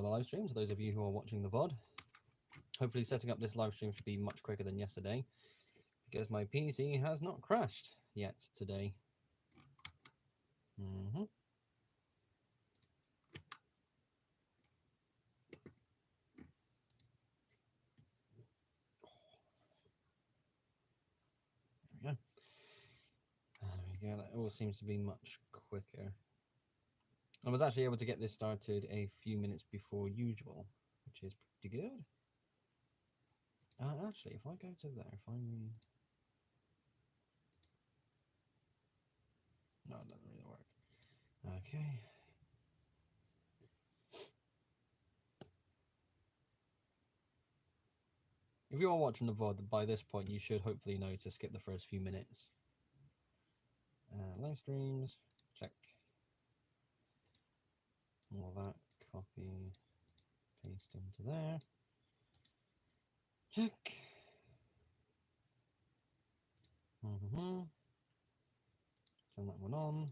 the live stream, to those of you who are watching the VOD. Hopefully setting up this live stream should be much quicker than yesterday, because my PC has not crashed yet today. There we go. There we go, that all seems to be much quicker. I was actually able to get this started a few minutes before usual, which is pretty good. Actually, if I go to there, if I... No, it doesn't really work. Okay. If you are watching the VOD, by this point you should hopefully know to skip the first few minutes. Live streams, check. All that, copy, paste into there. Check. Turn that one on.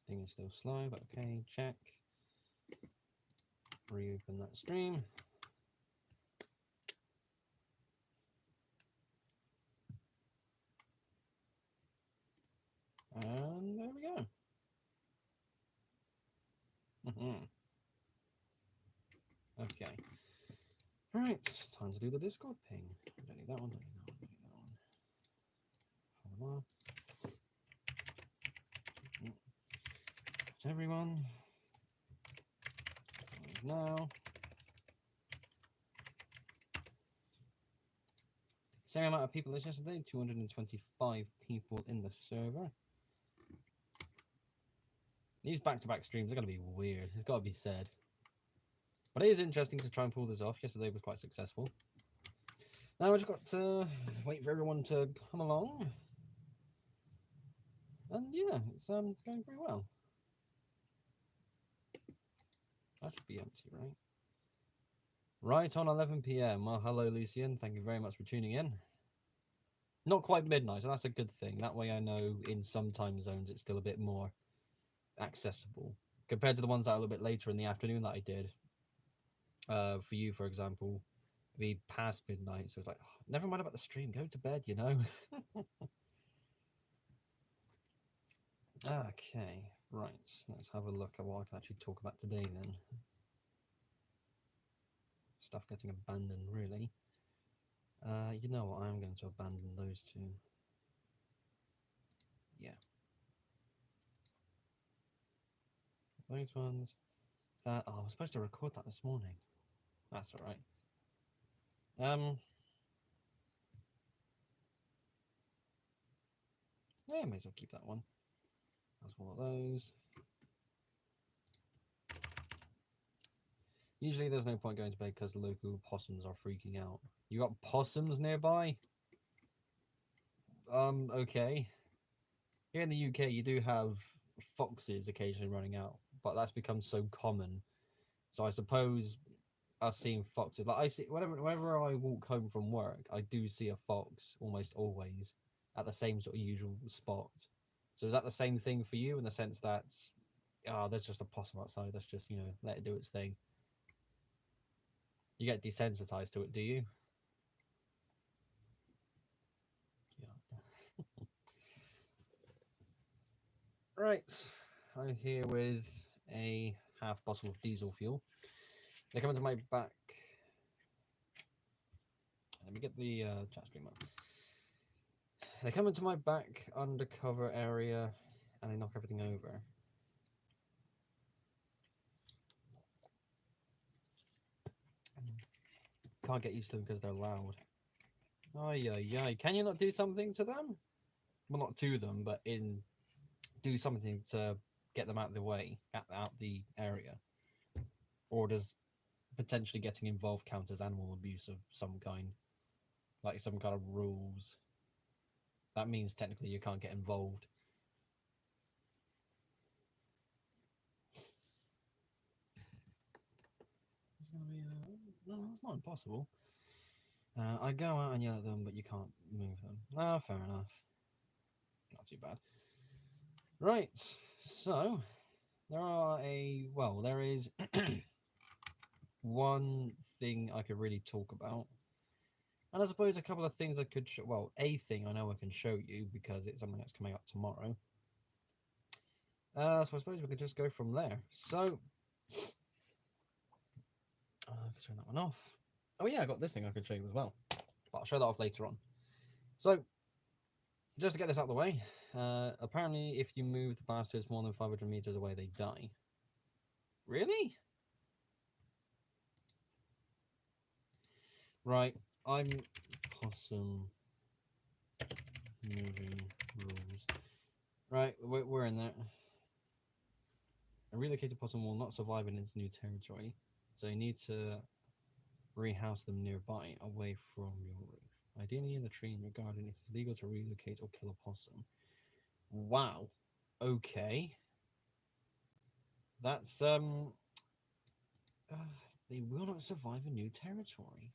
Thing is still slow, but okay, check. Reopen that stream. And there we go. Okay. Alright, time to do the Discord ping. Don't need that one, don't need that one, don't need that one. Follow up. To everyone. Now. Same amount of people as yesterday, 225 people in the server. These back-to-back streams are going to be weird, it's got to be said. But it is interesting to try and pull this off. Yesterday was quite successful. Now we've just got to wait for everyone to come along. And yeah, it's going pretty well. That should be empty, right? Right on 11 PM. Well, hello, Lucian. Thank you very much for tuning in. Not quite midnight, so that's a good thing. That way I know in some time zones it's still a bit more accessible. Compared to the ones that are a little bit later in the afternoon that I did. For you, for example, it'd be past midnight, so it's like, oh, never mind about the stream, go to bed, you know? Okay, right, let's have a look at what I can actually talk about today then. Stuff getting abandoned, really. You know what, I'm going to abandon those two. Yeah. Those ones. That, oh, I was supposed to record that this morning. That's alright. Yeah, may as well keep that one. That's one of those. Usually there's no point going to bed because the local possums are freaking out. You got possums nearby? Okay. Here in the UK, you do have foxes occasionally running out, but that's become so common. So I suppose us seeing foxes, like I see, whenever I walk home from work, I do see a fox almost always at the same sort of usual spot. So is that the same thing for you in the sense that, there's just a possum outside, let's just, you know, let it do its thing? You get desensitized to it, do you? Yeah. Right, I'm here with a half bottle of diesel fuel. They come into my back. Let me get the chat stream up. They come into my back undercover area and they knock everything over. Can't get used to them because they're loud. Ay, ay, ay. Can you not do something to them? Well, not to them, but do something to get them out of the way, out the area. Or does potentially getting involved count as animal abuse of some kind? Like some kind of rules? That means technically you can't get involved. It's gonna be no, it's not impossible. I go out and yell at them, but you can't move them. Ah, fair enough. Not too bad. Right, so there is one thing I could really talk about. And I suppose a couple of things I could show. Well, a thing I know I can show you because it's something that's coming up tomorrow. So I suppose we could just go from there. So, I can turn that one off. Oh yeah, I got this thing I could show you as well. But I'll show that off later on. So, just to get this out of the way, apparently if you move the bastards more than 500 meters away, they die. Really? Right, I'm possum moving rules. Right, we're in there. A relocated possum will not survive in its new territory, so you need to rehouse them nearby, away from your roof. Ideally in a tree in your garden, it is illegal to relocate or kill a possum. Wow. Okay. That's they will not survive a new territory.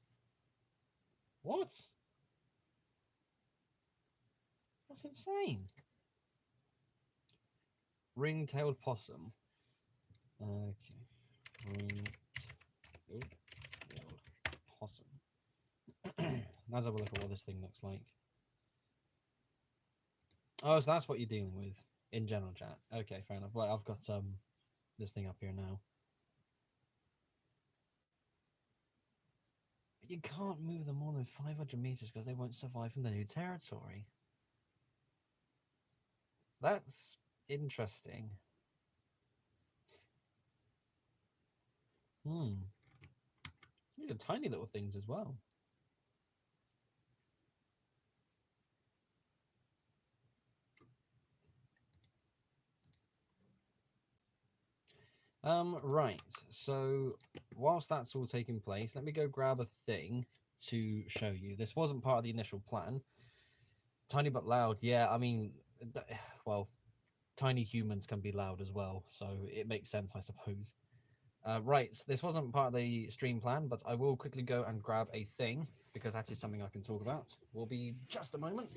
What? That's insane. Ring-tailed possum. Okay. Ring-tailed possum. Let's have a look at what this thing looks like. Oh, so that's what you're dealing with in general chat. Okay, fair enough. Well, I've got this thing up here now. You can't move them more than 500 meters because they won't survive in the new territory. That's interesting. These are tiny little things as well. Right. So whilst that's all taking place, let me go grab a thing to show you. This wasn't part of the initial plan. Tiny but loud. Yeah, I mean, well, tiny humans can be loud as well, so it makes sense, I suppose. Right, so this wasn't part of the stream plan, but I will quickly go and grab a thing because that is something I can talk about. Will be just a moment.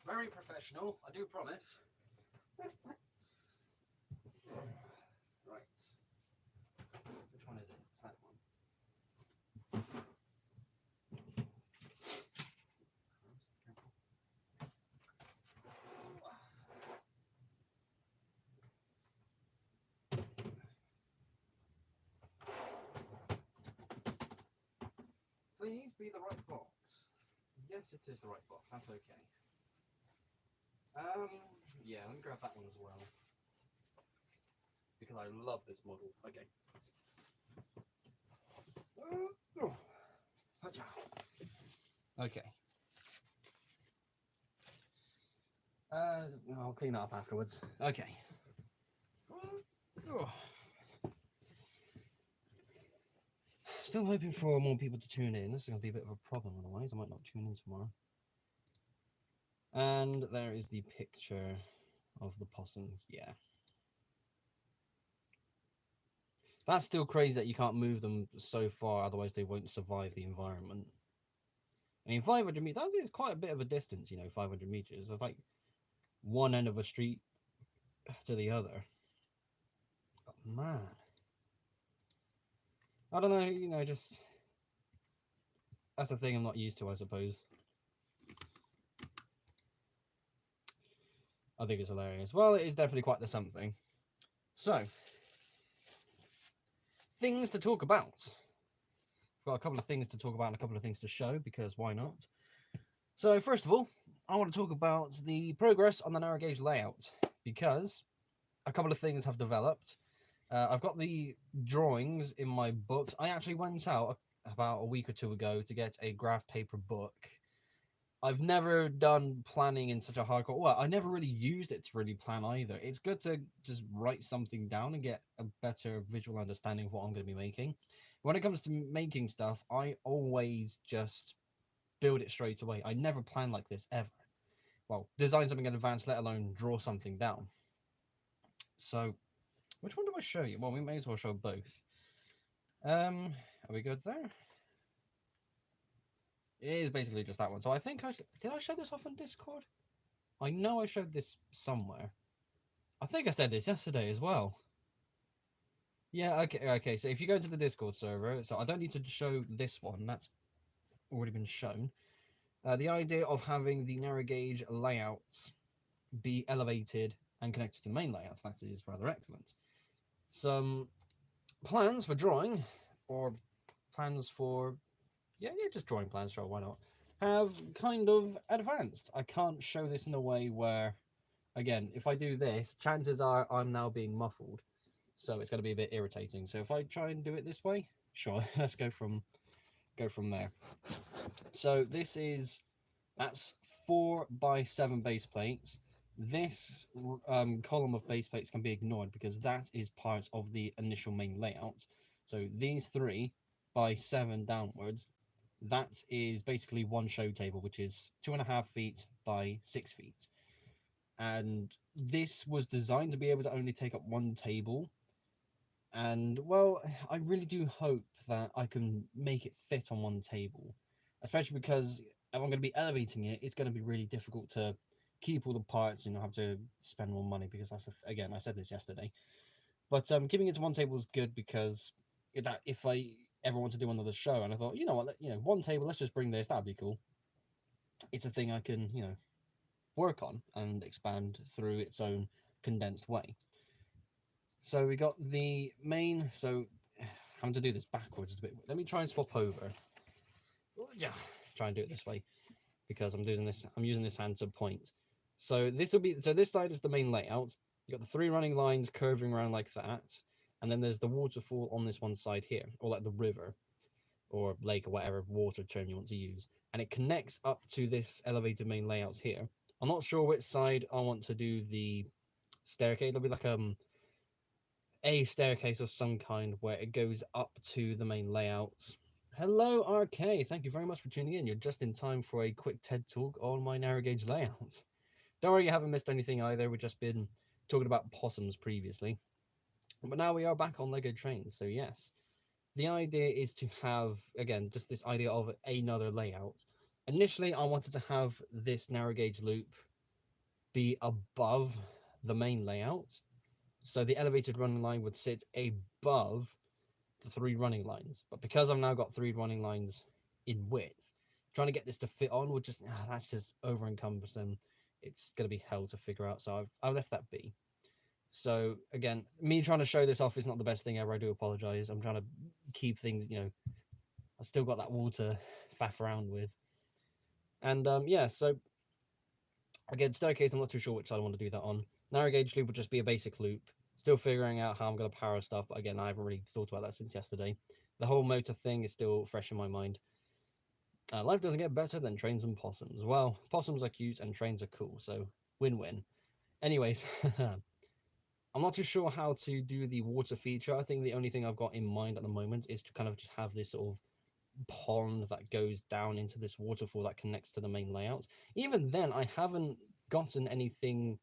Very professional, I do promise. Right. Which one is it? It's that one. Please be the right box. Yes, it is the right box. That's okay. Yeah, let me grab that one as well because I love this model. Okay. Okay. I'll clean that up afterwards. Okay. Still hoping for more people to tune in. This is going to be a bit of a problem otherwise. I might not tune in tomorrow. And there is the picture of the possums. Yeah. That's still crazy that you can't move them so far, otherwise they won't survive the environment. I mean, 500 meters, that is quite a bit of a distance, 500 meters. That's like one end of a street to the other. But man. I don't know, just... That's the thing I'm not used to, I suppose. I think it's hilarious. Well, it is definitely quite the something. So, things to talk about. Got a couple of things to talk about and a couple of things to show, because why not? So, first of all, I want to talk about the progress on the narrow gauge layout, because a couple of things have developed. I've got the drawings in my books. I actually went out about a week or two ago to get a graph paper book. I've never done planning in such a hardcore... Well, I never really used it to really plan either. It's good to just write something down and get a better visual understanding of what I'm going to be making. When it comes to making stuff, I always just build it straight away. I never plan like this, ever. well, design something in advance, let alone draw something down. So, which one do I show you? Well, we may as well show both. Are we good there? It is basically just that one. So I think did I show this off on Discord? I know I showed this somewhere. I think I said this yesterday as well. Yeah, okay. So if you go to the Discord server, so I don't need to show this one. That's already been shown. The idea of having the narrow gauge layouts be elevated and connected to the main layouts, that is rather excellent. Some plans for drawing, or plans for, yeah, just drawing plans, sure, why not, have kind of advanced. I can't show this in a way where, again, if I do this, chances are I'm now being muffled. So it's going to be a bit irritating. So if I try and do it this way, sure, let's go from there. So that's 4x7 base plates. This column of base plates can be ignored because that is part of the initial main layout. So these 3x7 downwards, that is basically one show table, which is 2.5 feet by 6 feet. And this was designed to be able to only take up one table. And well, I really do hope that I can make it fit on one table, especially because if I'm going to be elevating it, it's going to be really difficult to keep all the parts and have to spend more money, because that's again, I said this yesterday. But keeping it to one table is good because if I ever want to do another show, and I thought, you know what, one table, let's just bring this, that'd be cool. It's a thing I can work on and expand through its own condensed way. So we got the main. So having to do this backwards is a bit. Let me try and swap over. Yeah, try and do it this way because I'm doing this. I'm using this hand to point. So this will be. So this side is the main layout. You got the 3 running lines curving around like that, and then there's the waterfall on this one side here, or like the river, or lake, or whatever water term you want to use, and it connects up to this elevated main layout here. I'm not sure which side I want to do the staircase. It'll be like a staircase of some kind where it goes up to the main layout. Hello, RK. Thank you very much for tuning in. You're just in time for a quick TED talk on my narrow gauge layout. Don't worry, you haven't missed anything either. We've just been talking about possums previously. But now we are back on Lego trains. So yes, the idea is to have, again, just this idea of another layout. Initially, I wanted to have this narrow gauge loop be above the main layout. So the elevated running line would sit above the 3 running lines. But because I've now got 3 running lines in width, trying to get this to fit on would just, that's just over encompassing. It's going to be hell to figure out. So I've left that be. So again, me trying to show this off is not the best thing ever. I do apologize. I'm trying to keep things, I've still got that wall to faff around with. And yeah, so again, staircase, I'm not too sure which side I want to do that on. Narrow gauge loop would just be a basic loop. Still figuring out how I'm going to power stuff, but again, I haven't really thought about that since yesterday. The whole motor thing is still fresh in my mind. Life doesn't get better than trains and possums. Well, possums are cute and trains are cool, so win-win. Anyways, I'm not too sure how to do the water feature. I think the only thing I've got in mind at the moment is to kind of just have this sort of pond that goes down into this waterfall that connects to the main layout. Even then, I haven't gotten anything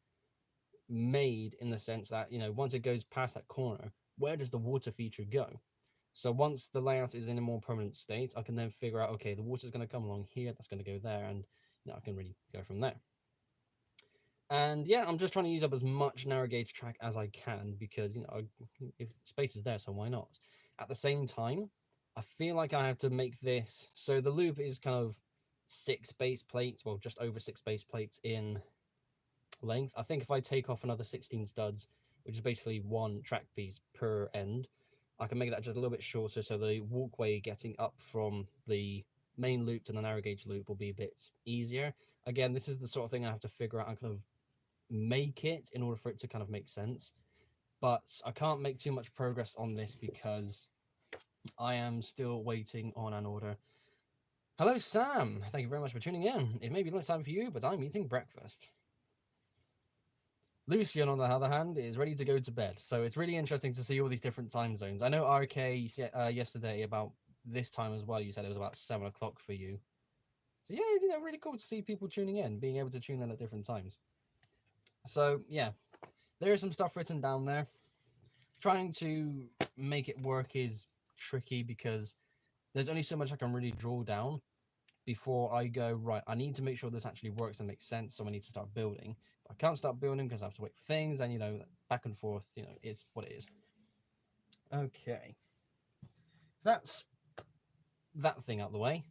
made in the sense that, once it goes past that corner, where does the water feature go? So once the layout is in a more permanent state, I can then figure out, okay, the water's going to come along here, that's going to go there, and I can really go from there. And yeah, I'm just trying to use up as much narrow gauge track as I can because, if space is there, so why not? At the same time, I feel like I have to make this, so the loop is kind of 6 base plates, well, just over 6 base plates in length. I think if I take off another 16 studs, which is basically 1 track piece per end, I can make that just a little bit shorter, so the walkway getting up from the main loop to the narrow gauge loop will be a bit easier. Again, this is the sort of thing I have to figure out and kind of make it in order for it to kind of make sense. But I can't make too much progress on this because I am still waiting on an order. Hello, Sam. Thank you very much for tuning in. It may be lunchtime for you, but I'm eating breakfast. Lucian, on the other hand, is ready to go to bed. So it's really interesting to see all these different time zones. I know RK yesterday about this time as well. You said it was about 7 o'clock for you. So yeah, really cool to see people tuning in, being able to tune in at different times. So yeah, there is some stuff written down there. Trying to make it work is tricky because there's only so much I can really draw down before I go, right, I need to make sure this actually works and makes sense, so I need to start building. If I can't start building because I have to wait for things, and back and forth, it's what it is. Okay, that's that thing out the way.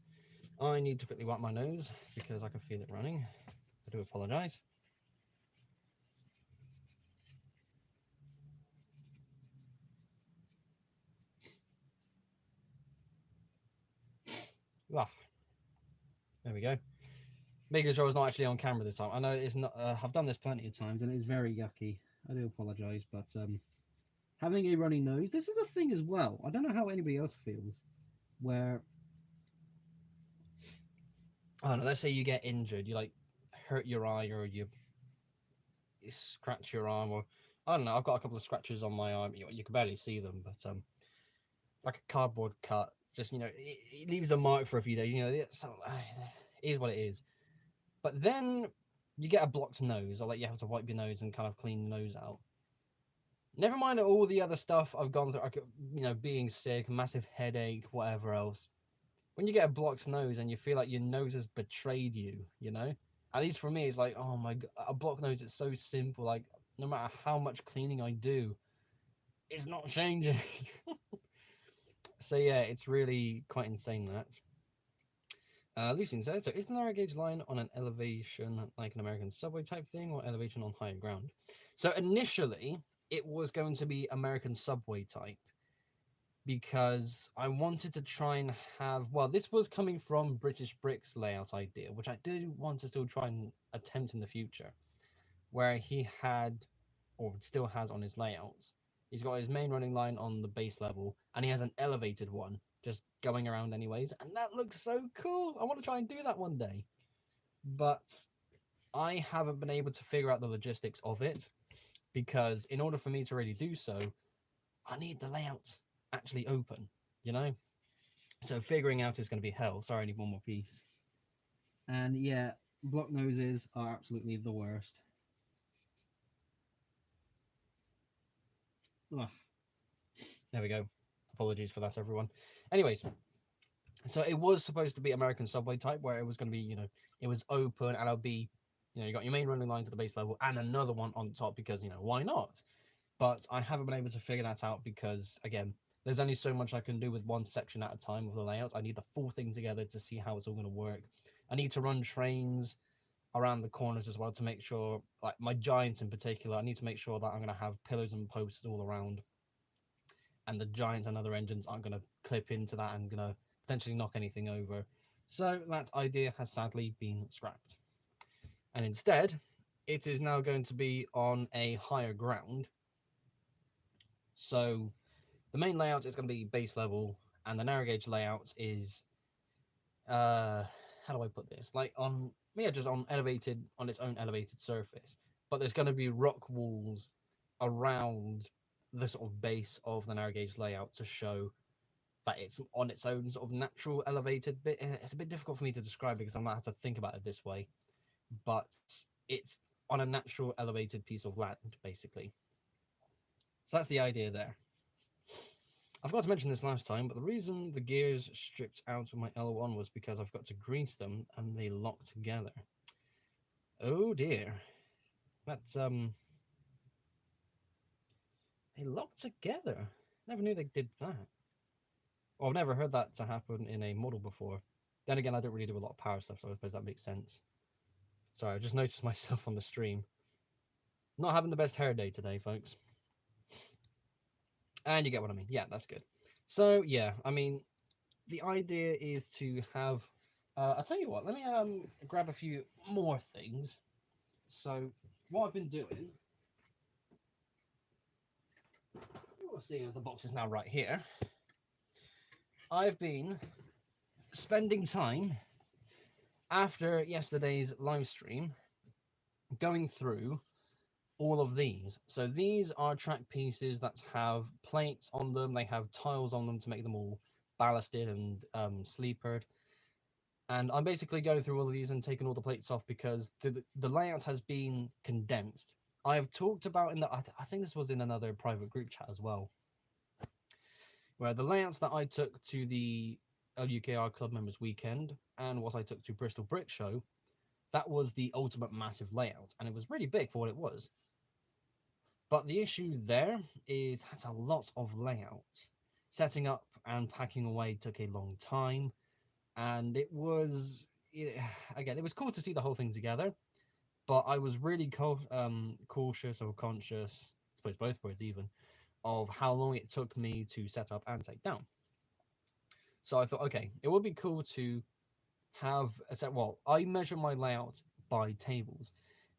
I need to quickly wipe my nose because I can feel it running. I do apologize. Ah, there we go. Making sure it's not actually on camera this time. I know it's not. I've done this plenty of times, and it's very yucky. I do apologize, but having a runny nose, this is a thing as well. I don't know how anybody else feels. Where, I don't know, let's say you get injured, you like hurt your eye, or you scratch your arm, or I don't know. I've got a couple of scratches on my arm. You can barely see them, but like a cardboard cut, just it leaves a mark for a few days. It is what it is. But then you get a blocked nose, or like you have to wipe your nose and kind of clean your nose out. Never mind all the other stuff I've gone through, being sick, massive headache, whatever else. When you get a blocked nose and you feel like your nose has betrayed you, at least for me, it's like, oh my god, a blocked nose is so simple. Like, no matter how much cleaning I do, it's not changing. So yeah, it's really quite insane that. Lucian says, so is the narrow gauge line on an elevation like an American subway type thing, or elevation on higher ground? So initially, it was going to be American subway type, because I wanted to try and have, well, this was coming from British Brick's layout idea, which I do want to still try and attempt in the future, where he had, or still has on his layouts, he's got his main running line on the base level, and he has an elevated one just going around anyways, and that looks so cool. I want to try and do that one day, but I haven't been able to figure out the logistics of it, because in order for me to really do so, I need the layout actually open, you know? So figuring out is going to be hell. Sorry, I need one more piece. And yeah, block noses are absolutely the worst. Ugh. There we go. Apologies for that, everyone. Anyways, so it was supposed to be American subway type, where it was going to be, it was open, and it'll be, you got your main running line to the base level and another one on top, because, why not? But I haven't been able to figure that out because, again, there's only so much I can do with one section at a time of the layout. I need the full thing together to see how it's all going to work. I need to run trains around the corners as well to make sure, like my giants in particular, I need to make sure that I'm going to have pillars and posts all around, and the giants and other engines aren't going to clip into that and going to potentially knock anything over. So that idea has sadly been scrapped. And instead, it is now going to be on a higher ground. So the main layout is going to be base level, and the narrow gauge layout is, how do I put this? Like on, yeah, just on its own elevated surface. But there's going to be rock walls around the sort of base of the narrow gauge layout to show that it's on its own sort of natural elevated bit. It's a bit difficult for me to describe because I'm not have to think about it this way, but it's on a natural elevated piece of land, basically. So that's the idea there. I forgot to mention this last time, but the reason the gears stripped out of my L1 was because I've got to grease them and they lock together. Oh dear. That's, they lock together. Never knew they did that. Well, I've never heard that to happen in a model before. Then again, I don't really do a lot of power stuff, so I suppose that makes sense. Sorry, I just noticed myself on the stream. Not having the best hair day today, folks. And you get what I mean. Yeah, that's good. So, yeah, I mean, the idea is to have, I'll tell you what, let me grab a few more things. So what I've been doing, seeing as the box is now right here, I've been spending time after yesterday's live stream going through all of these. So these are track pieces that have plates on them, they have tiles on them to make them all ballasted and sleepered. And I'm basically going through all of these and taking all the plates off because the layout has been condensed. I have talked about in the, I think this was in another private group chat as well, where the layouts that I took to the LUKR Club Members Weekend and what I took to Bristol Brick Show, that was the ultimate massive layout, and it was really big for what it was. But the issue there is that's a lot of layouts. Setting up and packing away took a long time, and it was, again, it was cool to see the whole thing together, but I was really cautious or conscious, I suppose both words even, of how long it took me to set up and take down. So I thought, okay, it would be cool to have a set. Well, I measure my layout by tables.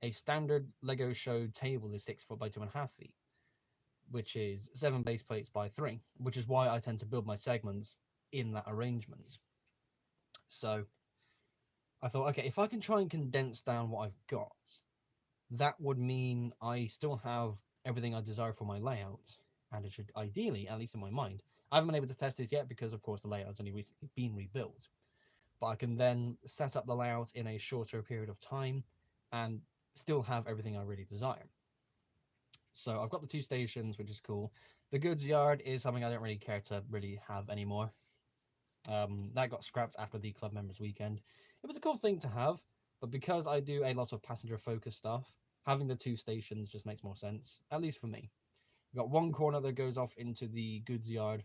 A standard Lego show table is 6 foot by 2.5 feet, which is 7 base plates by 3, which is why I tend to build my segments in that arrangement. So I thought, okay, if I can try and condense down what I've got, that would mean I still have everything I desire for my layout, and it should ideally, at least in my mind, I haven't been able to test this yet because, of course, the layout has only recently been rebuilt. But I can then set up the layout in a shorter period of time and still have everything I really desire. So I've got the 2 stations, which is cool. The goods yard is something I don't really care to really have anymore. That got scrapped after the club members weekend. It was a cool thing to have, but because I do a lot of passenger focused stuff, having the 2 stations just makes more sense, at least for me. We've got one corner that goes off into the goods yard,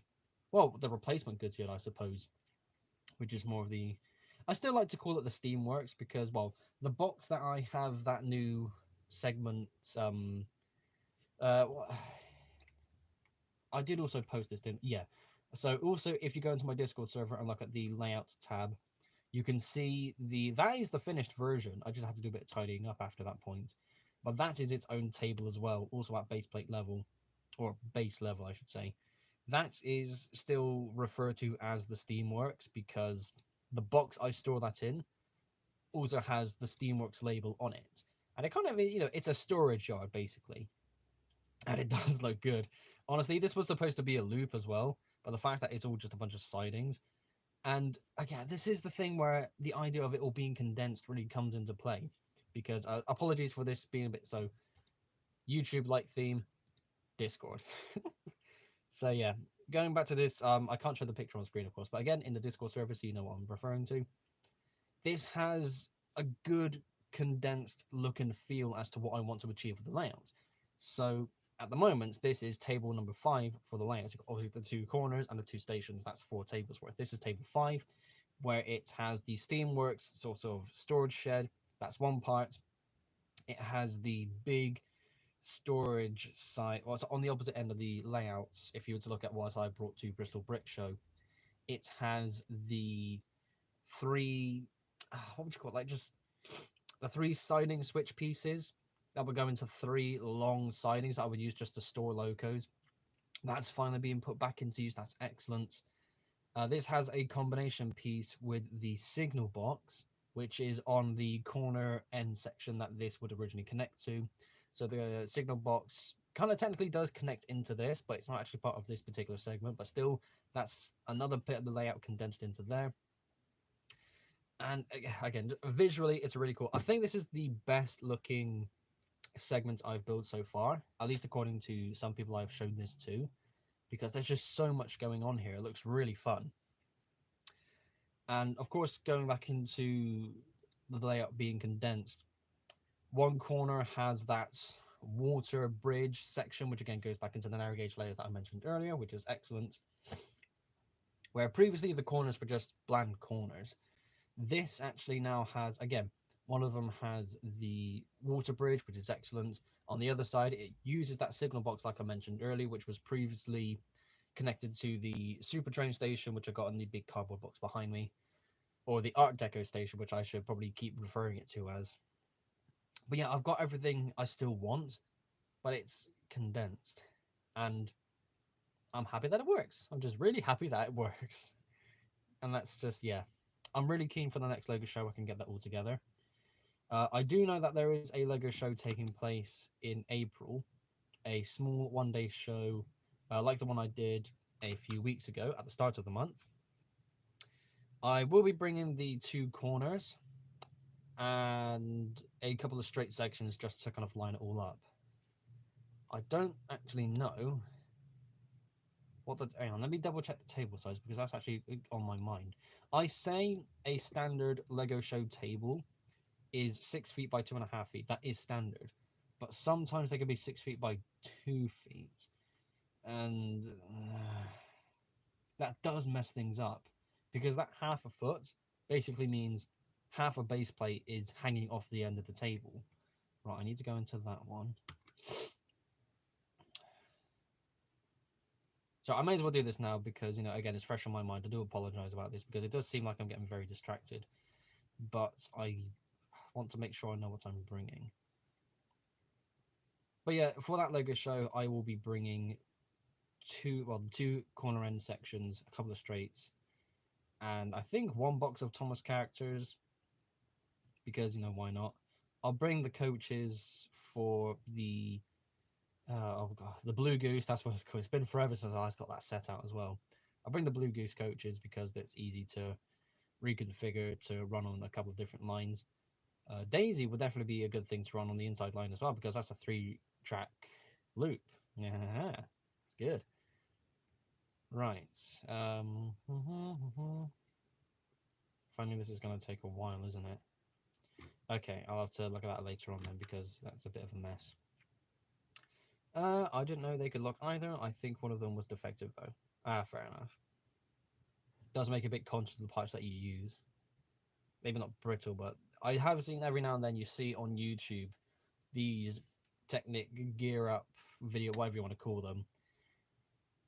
well, the replacement goods yard, I suppose, which is more of the, I still like to call it the Steamworks because, well, the box that I have that new segment, uh, I did also post this, didn't, yeah. So also, if you go into my Discord server and look at the layouts tab, you can see that is the finished version. I just had to do a bit of tidying up after that point, but that is its own table as well, also at base plate level, or base level, I should say. That is still referred to as the Steamworks because the box I store that in also has the Steamworks label on it. And it kind of, it's a storage yard basically. And it does look good. Honestly, this was supposed to be a loop as well, but the fact that it's all just a bunch of sidings. And again, this is the thing where the idea of it all being condensed really comes into play. Because apologies for this being a bit so YouTube like theme, Discord. So yeah, going back to this, I can't show the picture on screen, of course, but again, in the Discord server, so you know what I'm referring to. This has a good condensed look and feel as to what I want to achieve with the layout. So at the moment, this is table number 5 for the layout. Obviously, the 2 corners and the 2 stations, that's 4 tables worth. This is table 5, where it has the Steamworks sort of storage shed. That's one part. It has the big storage site, well, it's on the opposite end of the layouts. If you were to look at what I brought to Bristol Brick Show, it has the 3, what would you call it, like just the 3 siding switch pieces that would go into 3 long sidings that I would use just to store locos. That's finally being put back into use. That's excellent. This has a combination piece with the signal box, which is on the corner end section that this would originally connect to. So the signal box kind of technically does connect into this, but it's not actually part of this particular segment. But still, that's another bit of the layout condensed into there. And again, visually, it's really cool. I think this is the best looking segment I've built so far, at least according to some people I've shown this to, because there's just so much going on here. It looks really fun. And of course, going back into the layout being condensed, one corner has that water bridge section, which again goes back into the narrow gauge layers that I mentioned earlier, which is excellent. Where previously the corners were just bland corners, this actually now has, again, one of them has the water bridge, which is excellent. On the other side, it uses that signal box like I mentioned earlier, which was previously connected to the super train station, which I got in the big cardboard box behind me, or the Art Deco station, which I should probably keep referring it to as. But yeah, I've got everything I still want, but it's condensed, and I'm happy that it works. I'm just really happy that it works. And that's just, yeah, I'm really keen for the next Lego show I can get that all together. I do know that there is a Lego show taking place in April, a small one-day show like the one I did a few weeks ago at the start of the month. I will be bringing the 2 corners and a couple of straight sections just to kind of line it all up. I don't actually know what the... Hang on, let me double check the table size because that's actually on my mind. I say a standard Lego show table is 6 feet by 2.5 feet. That is standard. But sometimes they can be 6 feet by 2 feet. And that does mess things up because that half a foot basically means half a base plate is hanging off the end of the table. Right, I need to go into that one. So I may as well do this now because, you know, again, it's fresh on my mind. I do apologize about this because it does seem like I'm getting very distracted. But I want to make sure I know what I'm bringing. But yeah, for that Lego show, I will be bringing the 2 corner end sections, a couple of straights, and I think 1 box of Thomas characters because, you know, why not? I'll bring the coaches for the oh god, the Blue Goose. That's what it's called. It's been forever since I got that set out as well. I'll bring the Blue Goose coaches because it's easy to reconfigure to run on a couple of different lines. Daisy would definitely be a good thing to run on the inside line as well because that's a 3-track loop. Yeah, it's good. Right. Finally, this is going to take a while, isn't it? Okay, I'll have to look at that later on then because that's a bit of a mess. I didn't know they could lock either. I think one of them was defective though. Ah, fair enough. Does make a bit conscious of the parts that you use. Maybe not brittle, but I have seen every now and then you see on YouTube these Technic gear up video, whatever you want to call them.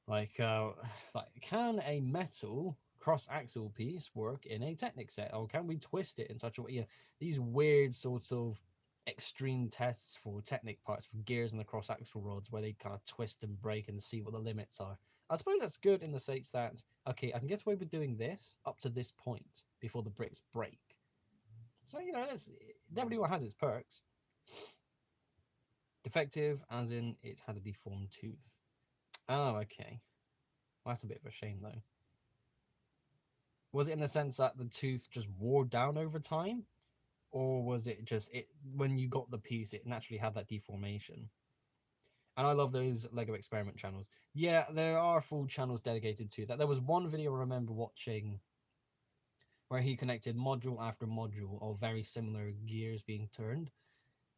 Like can a metal cross-axle piece work in a Technic set, or can we twist it in such a way? Yeah, these weird sorts of extreme tests for Technic parts for gears and the cross-axle rods, where they kind of twist and break and see what the limits are. I suppose that's good in the sense that okay, I can get away with doing this up to this point before the bricks break. So you know, everyone has its perks. Defective, as in it had a deformed tooth. Oh, okay. Well, that's a bit of a shame, though. Was it in the sense that the tooth just wore down over time? Or was it just when you got the piece, it naturally had that deformation? And I love those Lego experiment channels. Yeah, there are full channels dedicated to that. There was one video I remember watching where he connected module after module of very similar gears being turned.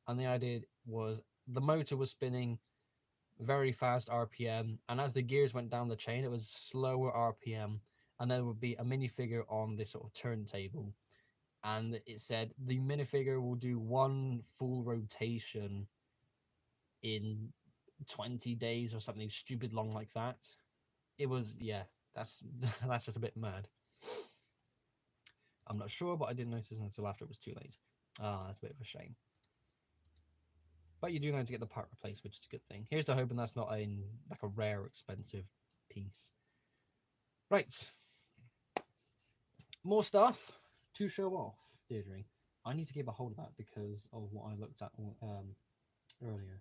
And the idea was the motor was spinning very fast RPM, and as the gears went down the chain, it was slower RPM, and there would be a minifigure on this sort of turntable, and it said the minifigure will do 1 full rotation in 20 days or something stupid long like that. It was, yeah, that's that's just a bit mad. I'm not sure, but I didn't notice until after it was too late. Ah, that's a bit of a shame. But you do know to get the part replaced, which is a good thing. Here's to hoping that's not like a rare, expensive piece. Right. More stuff to show off, Deirdre. I need to keep a hold of that because of what I looked at earlier.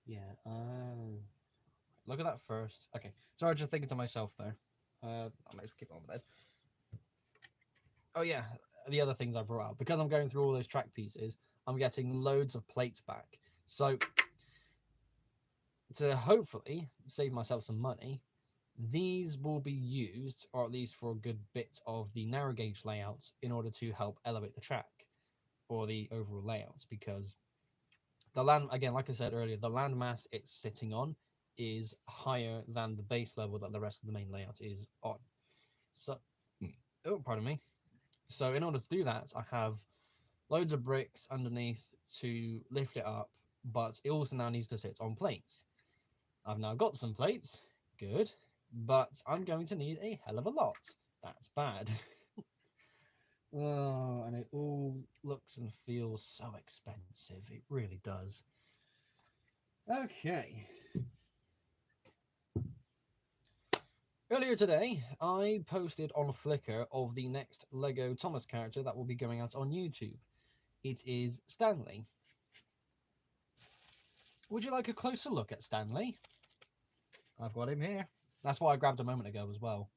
Yeah. Look at that first. Okay. Sorry, just thinking to myself there. I might as well keep it on the bed. Oh yeah, the other things I brought out because I'm going through all those track pieces. I'm getting loads of plates back. So to hopefully save myself some money, these will be used, or at least for a good bit of the narrow gauge layouts, in order to help elevate the track or the overall layouts, because the land, again, like I said earlier, the landmass it's sitting on is higher than the base level that the rest of the main layout is on. So, oh, pardon me. So in order to do that, I have loads of bricks underneath to lift it up, but it also now needs to sit on plates. I've now got some plates, good, but I'm going to need a hell of a lot. That's bad. Oh, and it all looks and feels so expensive. It really does. Okay. Earlier today, I posted on Flickr of the next Lego Thomas character that will be going out on YouTube. It is Stanley. Would you like a closer look at Stanley? I've got him here. That's why I grabbed a moment ago as well.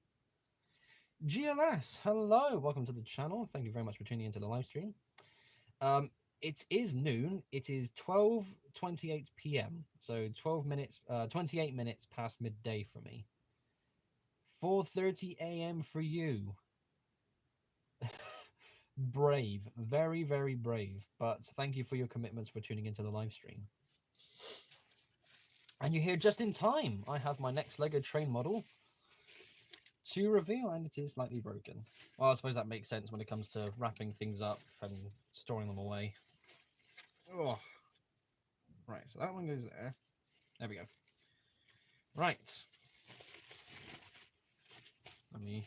GLS, hello, welcome to the channel. Thank you very much for tuning into the live stream. It is noon. It is 12:28 p.m. So 28 minutes past midday for me. 4:30 a.m. for you. Brave, very, very brave. But thank you for your commitments for tuning into the live stream. And you're here just in time. I have my next Lego train model to reveal, and it is slightly broken. Well, I suppose that makes sense when it comes to wrapping things up and storing them away. Oh. Right, so that one goes there. There we go. Right. Let me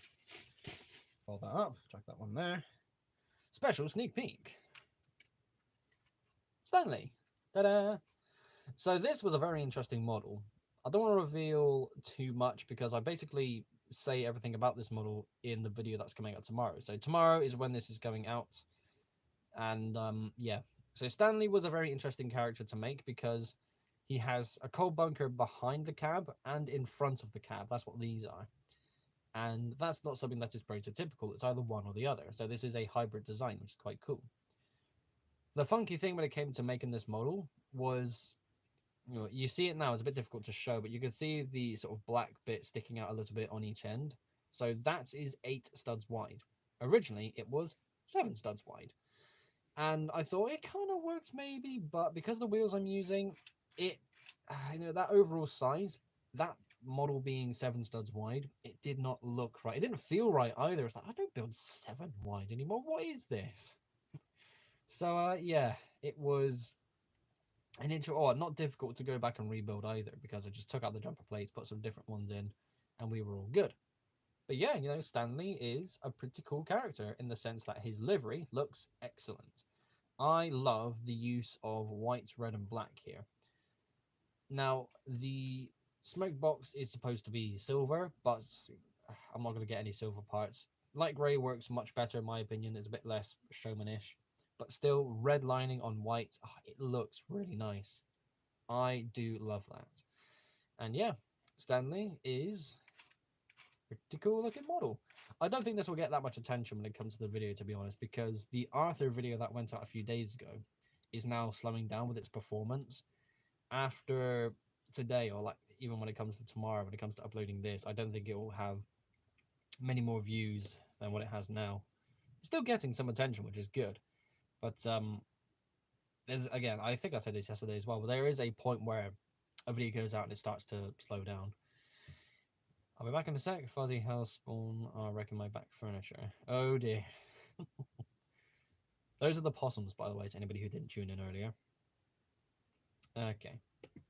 fold that up, chuck that one there. Special sneak peek. Stanley. Ta-da! So this was a very interesting model. I don't want to reveal too much because I basically say everything about this model in the video that's coming out tomorrow. So tomorrow is when this is going out. And yeah. So Stanley was a very interesting character to make because he has a coal bunker behind the cab and in front of the cab. That's what these are. And that's not something that is prototypical. It's either one or the other. So this is a hybrid design, which is quite cool. The funky thing when it came to making this model was, you see it now, it's a bit difficult to show, but you can see the sort of black bit sticking out a little bit on each end. So that is 8 studs wide. Originally, it was 7 studs wide. And I thought it kind of worked maybe, but because the wheels I'm using, that overall size, that model being 7 studs wide, it did not look right. It didn't feel right either. It's like, I don't build 7 wide anymore. What is this? So yeah, it was an not difficult to go back and rebuild either, because I just took out the jumper plates, put some different ones in, and we were all good. But yeah, Stanley is a pretty cool character in the sense that his livery looks excellent. I love the use of white, red, and black here. Now, the smoke box is supposed to be silver, but I'm not going to get any silver parts. Light grey works much better in my opinion. It's a bit less showmanish, but still red lining on white. It looks really nice. I do love that. And yeah, Stanley is a pretty cool looking model. I don't think this will get that much attention when it comes to the video, to be honest, because the Arthur video that went out a few days ago is now slowing down with its performance. After today, or like even when it comes to tomorrow, when it comes to uploading this, I don't think it will have many more views than what it has now. It's still getting some attention, which is good, but there's, again, I think I said this yesterday as well, but there is a point where a video goes out and it starts to slow down. I'll be back in a sec. Fuzzy house spawn are wrecking my back furniture. Oh dear. Those are the possums, by the way, to anybody who didn't tune in earlier. Okay,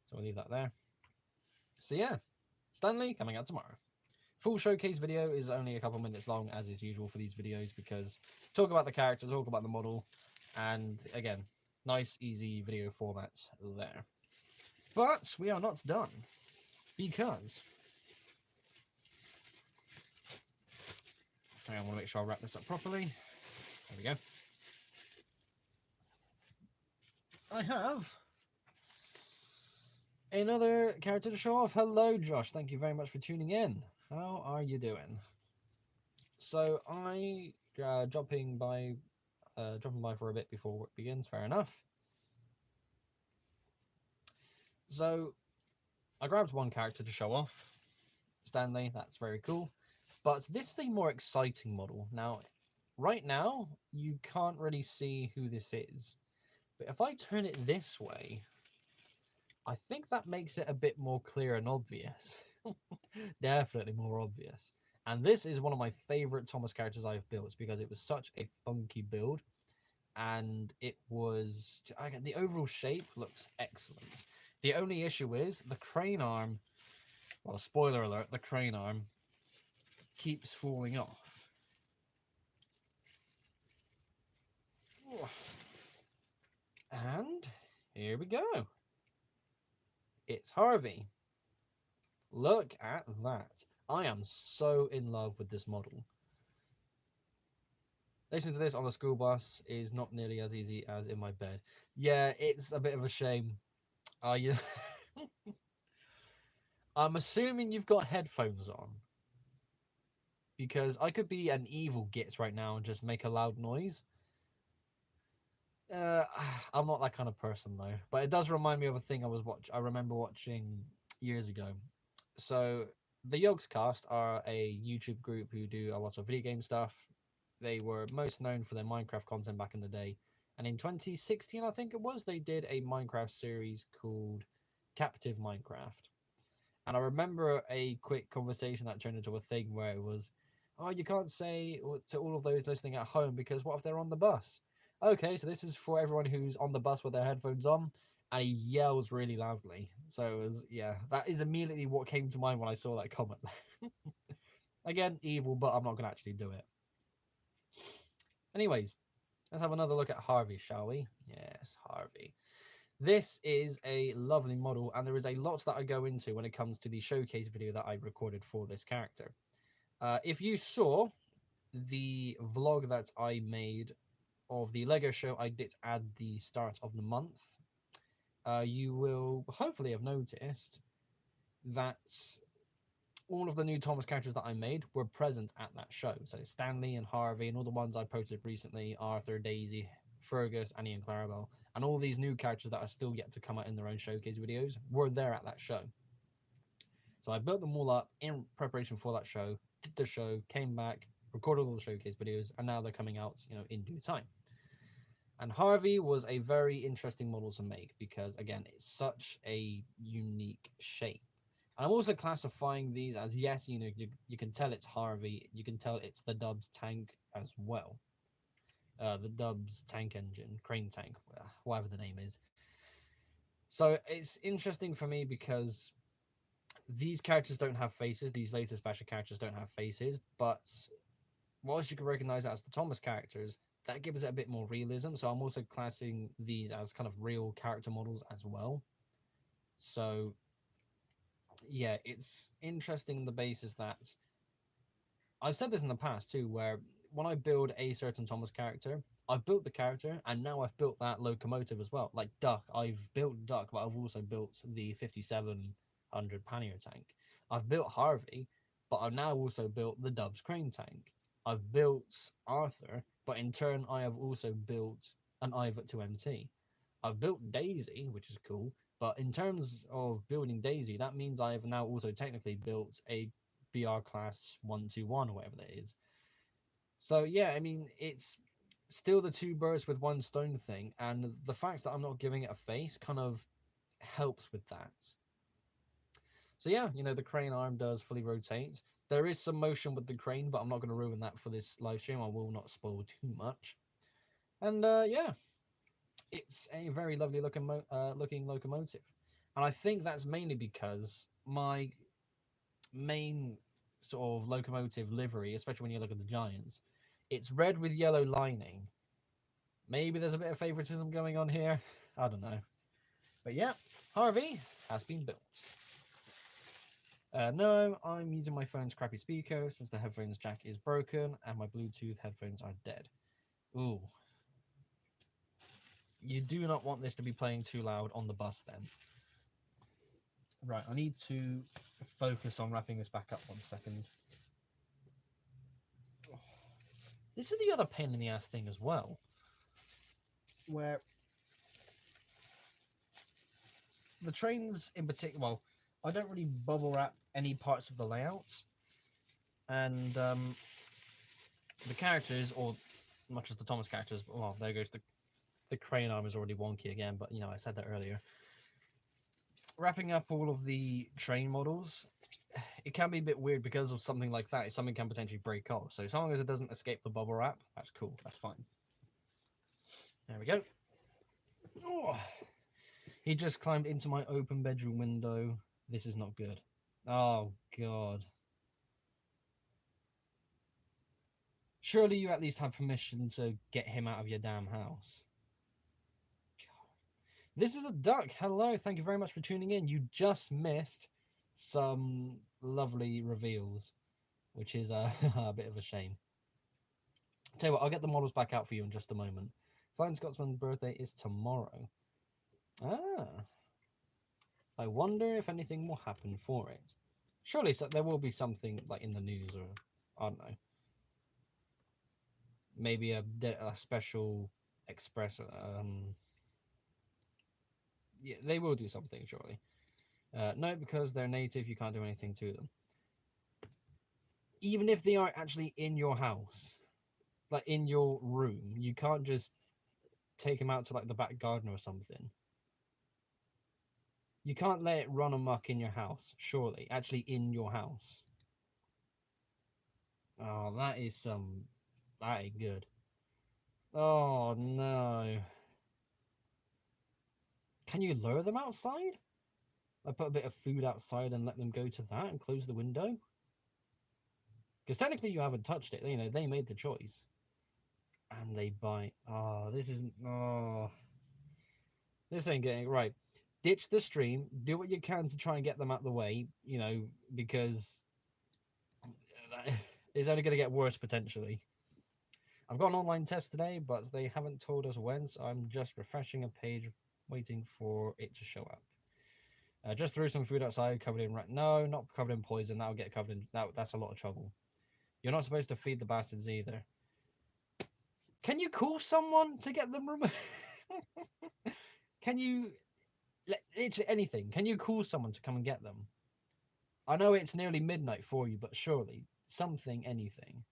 so we'll leave that there. So yeah, Stanley coming out tomorrow. Full showcase video is only a couple minutes long, as is usual for these videos, because talk about the character, talk about the model, and again, nice, easy video format there. But we are not done, because I want to make sure I wrap this up properly. There we go. I have another character to show off. Hello, Josh. Thank you very much for tuning in. How are you doing? So I dropping by for a bit before work begins. Fair enough. So I grabbed one character to show off, Stanley. That's very cool. But this is a more exciting model. Now, right now, you can't really see who this is. But if I turn it this way, I think that makes it a bit more clear and obvious. Definitely more obvious. And this is one of my favorite Thomas characters I've built because it was such a funky build. And it was, the overall shape looks excellent. The only issue is the crane arm, well, spoiler alert, the crane arm keeps falling off. And here we go. It's Harvey. Look at that. I am so in love with this model. Listening to this on a school bus is not nearly as easy as in my bed. Yeah, it's a bit of a shame. Yeah. I'm assuming you've got headphones on. because I could be an evil git right now and just make a loud noise. Uh, I'm not that kind of person though, but it does remind me of a thing I remember watching years ago. So the Yogscast are a YouTube group who do a lot of video game stuff. They were most known for their Minecraft content back in the day, and in 2016, I think it was, they did a Minecraft series called Captive Minecraft. And I remember a quick conversation that turned into a thing where it was, oh, you can't say to all of those listening at home because what if they're on the bus? Okay, so this is for everyone who's on the bus with their headphones on. And he yells really loudly. So it was, yeah, that is immediately what came to mind when I saw that comment. Again, evil, but I'm not going to actually do it. Anyways, let's have another look at Harvey, shall we? Yes, Harvey. This is a lovely model, and there is a lot that I go into when it comes to the showcase video that I recorded for this character. If you saw the vlog that I made of the Lego show I did at the start of the month, you will hopefully have noticed that all of the new Thomas characters that I made were present at that show. So Stanley and Harvey and all the ones I posted recently, Arthur, Daisy, Fergus, Annie and Clarabelle, and all these new characters that are still yet to come out in their own showcase videos were there at that show. So I built them all up in preparation for that show, did the show, came back, recorded all the showcase videos, and now they're coming out, in due time. And Harvey was a very interesting model to make because, again, it's such a unique shape. And I'm also classifying these as, yes, you can tell it's Harvey, you can tell it's the Dubs tank as well. The Dubs tank engine, crane tank, whatever the name is. So it's interesting for me because these characters don't have faces, these later special characters don't have faces, but whilst you can recognize it as the Thomas characters, that gives it a bit more realism. So I'm also classing these as kind of real character models as well. So yeah, it's interesting on the basis that I've said this in the past too, where when I build a certain Thomas character, I've built the character and now I've built that locomotive as well. Like Duck, I've built Duck, but I've also built the 5700 pannier tank. I've built Harvey, but I've now also built the Dubs crane tank. I've built Arthur, but in turn I have also built an Ivor 2MT. I've built Daisy, which is cool, but in terms of building Daisy, that means I have now also technically built a BR class 121 or whatever that is. So yeah, I mean, it's still the two birds with one stone thing, and the fact that I'm not giving it a face kind of helps with that. So yeah, the crane arm does fully rotate. There is some motion with the crane, but I'm not going to ruin that for this live stream. I will not spoil too much. And yeah, it's a very lovely looking locomotive. And I think that's mainly because my main sort of locomotive livery, especially when you look at the Giants, it's red with yellow lining. Maybe there's a bit of favoritism going on here. I don't know. But yeah, Harvey has been built. No, I'm using my phone's crappy speaker since the headphones jack is broken and my Bluetooth headphones are dead. Ooh. You do not want this to be playing too loud on the bus then. Right, I need to focus on wrapping this back up 1 second. This is the other pain in the ass thing as well, where the trains in particular, well, I don't really bubble wrap any parts of the layouts, and the characters, or much as the Thomas characters, well, there goes the crane arm is already wonky again, but I said that earlier. Wrapping up all of the train models, it can be a bit weird because of something like that. Something can potentially break off. So as long as it doesn't escape the bubble wrap, that's cool. That's fine. There we go. Oh, he just climbed into my open bedroom window. This is not good. Oh, God. Surely you at least have permission to get him out of your damn house. This is a duck. Hello, thank you very much for tuning in. You just missed some lovely reveals, which is a bit of a shame. Tell you what, I'll get the models back out for you in just a moment. Flying Scotsman's birthday is tomorrow. Ah. I wonder if anything will happen for it. Surely there will be something like in the news or I don't know. Maybe a special express. Yeah, they will do something surely. No, because they're native, you can't do anything to them. Even if they are actually in your house, like in your room, you can't just take them out to like the back garden or something. You can't let it run amok in your house, surely. Actually, in your house. Oh, that ain't good. Oh no. Can you lure them outside? I put a bit of food outside and let them go to that and close the window? Because technically you haven't touched it. You know, they made the choice. And they bite. Oh, this isn't. Oh, this ain't getting right. Ditch the stream. Do what you can to try and get them out the way. You know, because it's only going to get worse potentially. I've got an online test today, but they haven't told us when, so I'm just refreshing a page, waiting for it to show up. Just threw some food outside, covered in rat. No, not covered in poison. That'll get covered in. That's a lot of trouble. You're not supposed to feed the bastards either. Can you call someone to get them removed? Can you, literally anything? Can you call someone to come and get them? I know it's nearly midnight for you, but surely something, anything.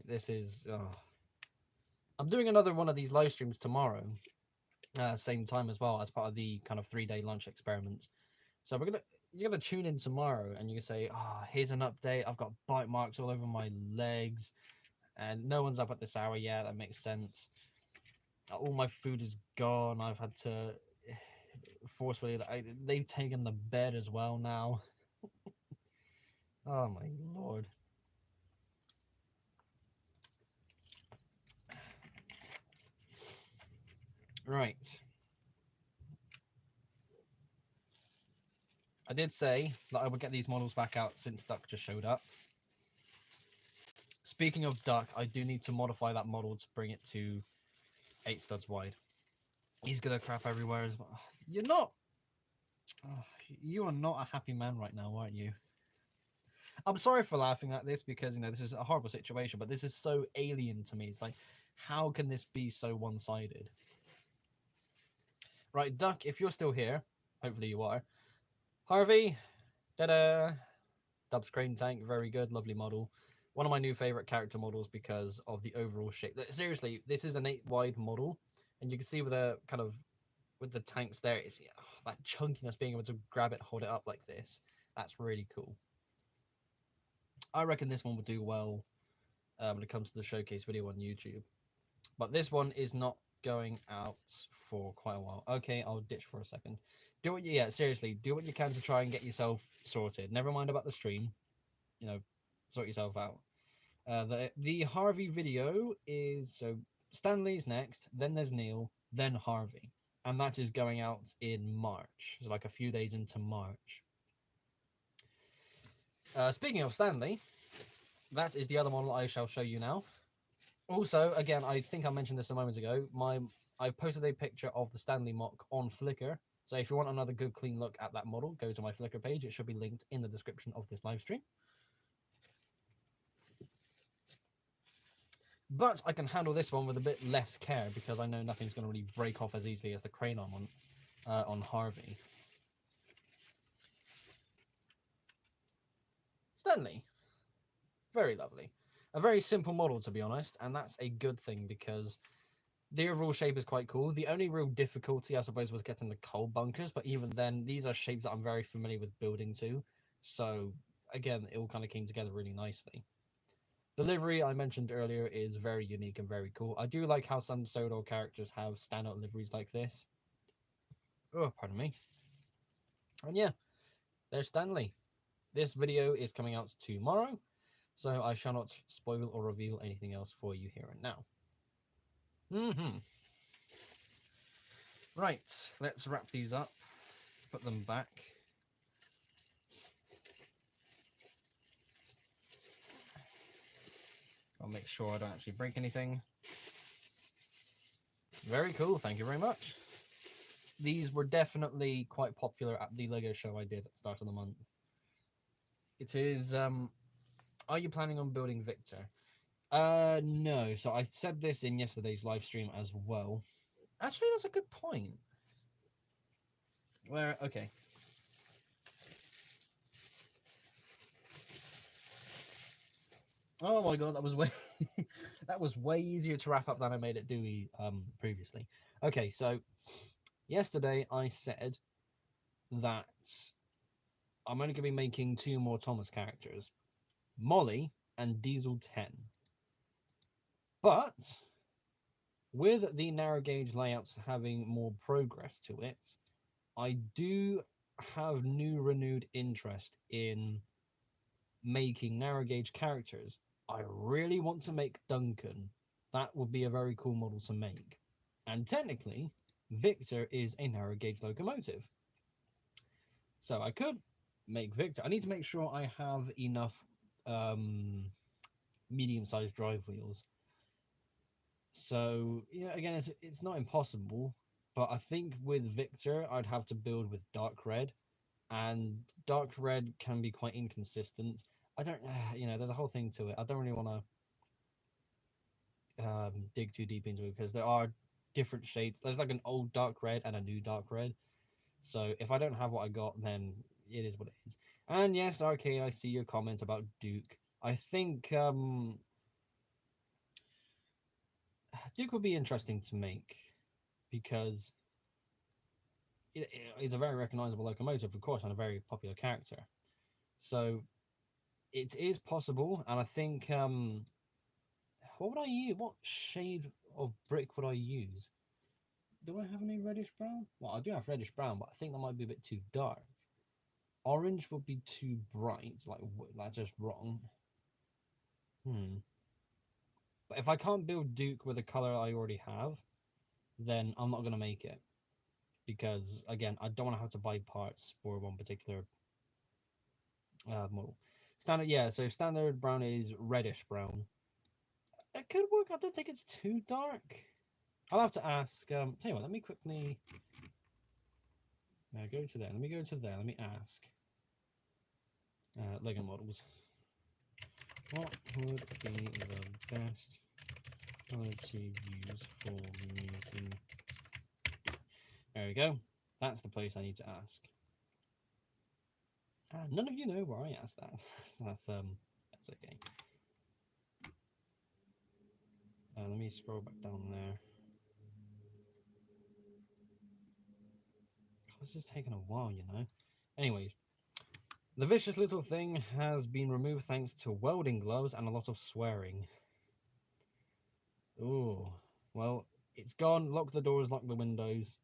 This is. Oh. I'm doing another one of these live streams tomorrow, same time as well, as part of the kind of 3-day lunch experiment. So you're gonna tune in tomorrow, and you can say, "Oh, here's an update. I've got bite marks all over my legs, and no one's up at this hour yet. That makes sense. All my food is gone. I've had to forcefully. They've taken the bed as well now. Oh my lord." Right. I did say that I would get these models back out since Duck just showed up. Speaking of Duck, I do need to modify that model to bring it to 8 studs wide. He's gonna crap everywhere as well. You're not. Oh, you are not a happy man right now, aren't you? I'm sorry for laughing at this because, you know, this is a horrible situation, but this is so alien to me. It's like, how can this be so one-sided? Right, Duck, if you're still here, hopefully you are. Harvey, da-da. Dubs Crane Tank, very good, lovely model. One of my new favorite character models because of the overall shape. Seriously, this is an 8 wide model, and you can see with the kind of with the tanks there, it's that chunkiness, being able to grab it, hold it up like this. That's really cool. I reckon this one would do well when it comes to the showcase video on YouTube. But this one is not going out for quite a while. Okay, I'll ditch for a second. Seriously, do what you can to try and get yourself sorted. Never mind about the stream. You know, sort yourself out. The Harvey video is, so Stanley's next, then there's Neil, then Harvey. And that is going out in March. So like a few days into March. Speaking of Stanley, that is the other model I shall show you now. Also, again, I think I mentioned this a moment ago. I posted a picture of the Stanley mock on Flickr. So if you want another good clean look at that model, go to my Flickr page. It should be linked in the description of this live stream. But I can handle this one with a bit less care because I know nothing's going to really break off as easily as the crane arm on Harvey. Stanley. Very lovely. A very simple model, to be honest, and that's a good thing because the overall shape is quite cool. The only real difficulty, I suppose, was getting the coal bunkers, but even then, these are shapes that I'm very familiar with building to. So, again, it all kind of came together really nicely. The livery I mentioned earlier is very unique and very cool. I do like how some Sodor characters have standout liveries like this. Oh, pardon me. And yeah, there's Stanley. This video is coming out tomorrow, so I shall not spoil or reveal anything else for you here and now. Right, let's wrap these up, put them back. I'll make sure I don't actually break anything. Very cool, thank you very much. These were definitely quite popular at the LEGO show I did at the start of the month. It is. Are you planning on building Victor? No. So I said this in yesterday's live stream as well. Actually, that's a good point. Where okay. Oh my god, that was way that was way easier to wrap up than I made it do previously. Okay, so yesterday I said that I'm only going to be making two more Thomas characters, Molly and Diesel 10. But with the narrow gauge layouts having more progress to it, I do have renewed interest in making narrow gauge characters. I really want to make Duncan. That would be a very cool model to make. And technically, Victor is a narrow gauge locomotive. So I could make Victor. I need to make sure I have enough medium-sized drive wheels. So yeah, again, it's not impossible, but I think with Victor, I'd have to build with dark red, and dark red can be quite inconsistent. I don't, there's a whole thing to it. I don't really want to dig too deep into it because there are different shades. There's like an old dark red and a new dark red. So if I don't have what I got, then it is what it is. And yes, Arcade, I see your comment about Duke. I think Duke would be interesting to make because it's a very recognizable locomotive, of course, and a very popular character. So it is possible, and I think what would I use? What shade of brick would I use? Do I have any reddish brown? Well, I do have reddish brown, but I think that might be a bit too dark. Orange would be too bright, like that's just wrong. But if I can't build Duke with a color I already have, then I'm not gonna make it because again, I don't want to have to buy parts for one particular model. Standard, yeah. So standard brown is reddish brown. It could work. I don't think it's too dark. I'll have to ask. Tell you what. Let me quickly go to there. Let me go to there. Let me ask. Lego models. What would be the best color to use for making? There we go. That's the place I need to ask. None of you know where I asked that. That's okay. Let me scroll back down there. It's just taking a while, you know. Anyways, the vicious little thing has been removed thanks to welding gloves and a lot of swearing. Oh, well, it's gone. Lock the doors, lock the windows.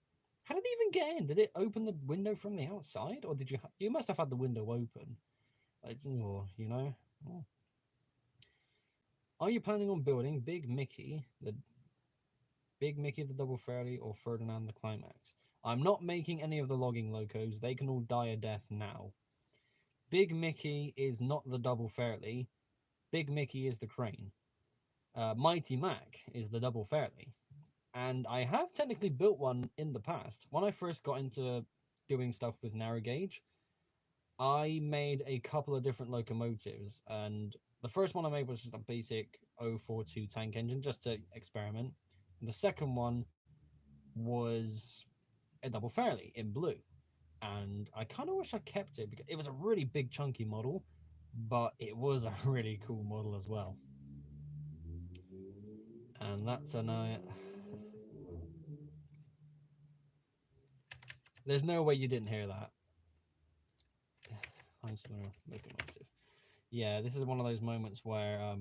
How did it even get in? Did it open the window from the outside, or did you? You must have had the window open. Like, you know. Oh. Are you planning on building Big Mickey, the Double Fairy, or Ferdinand the Climax? I'm not making any of the logging locos. They can all die a death now. Big Mickey is not the Double Fairly. Big Mickey is the crane. Mighty Mac is the Double Fairly. And I have technically built one in the past. When I first got into doing stuff with narrow gauge, I made a couple of different locomotives. And the first one I made was just a basic 042 tank engine just to experiment. And the second one was a Double Fairly in blue. And I kind of wish I kept it because it was a really big chunky model, but it was a really cool model as well. And that's there's no way you didn't hear that. Heisler locomotive. Yeah, this is one of those moments where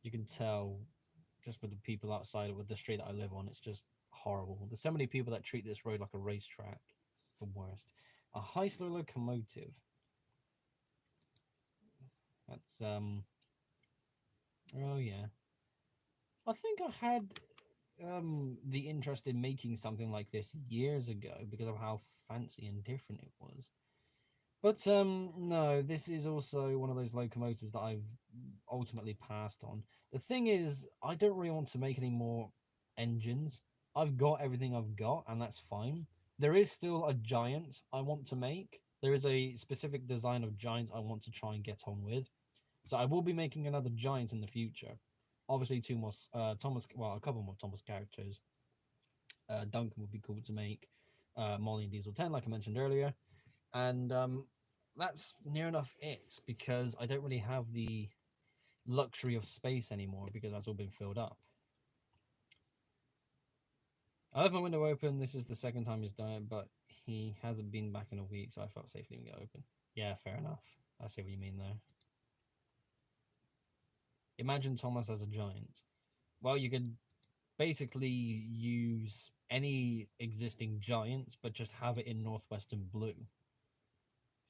you can tell just with the people outside with the street that I live on, it's just horrible. There's so many people that treat this road like a racetrack. It's the worst. A Heisler locomotive. That's oh yeah. I think I had the interest in making something like this years ago because of how fancy and different it was. But no, this is also one of those locomotives that I've ultimately passed on. The thing is, I don't really want to make any more engines. I've got everything I've got, and that's fine. There is still a giant I want to make, there is a specific design of giants I want to try and get on with. So I will be making another giant in the future. Obviously, two more Thomas, well, a couple more Thomas characters. Duncan would be cool to make. Molly and Diesel 10, like I mentioned earlier, and that's near enough it because I don't really have the luxury of space anymore because that's all been filled up. I left my window open. This is the second time he's done it, but he hasn't been back in a week, so I felt safe leaving it open. Yeah, fair enough. I see what you mean there. Imagine Thomas as a giant. Well, you could basically use any existing giant, but just have it in Northwestern blue.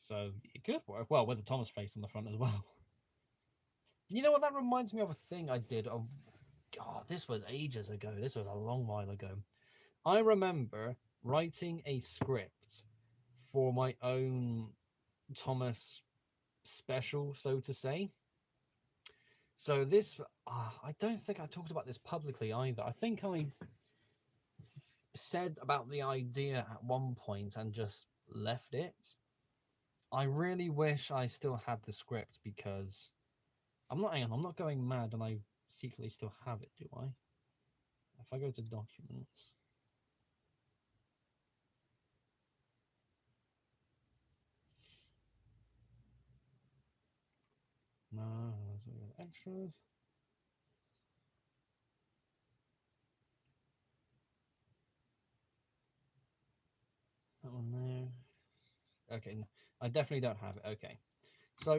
So it could work well with the Thomas face on the front as well. You know what? That reminds me of a thing I did. Of God, this was ages ago. This was a long while ago. I remember writing a script for my own Thomas special, so to say. So this, I don't think I talked about this publicly either. I think I said about the idea at one point and just left it. I really wish I still had the script because I'm not going mad and I secretly still have it, do I? If I go to documents. No, so we got extras. That one there. Okay, no, I definitely don't have it. Okay. So,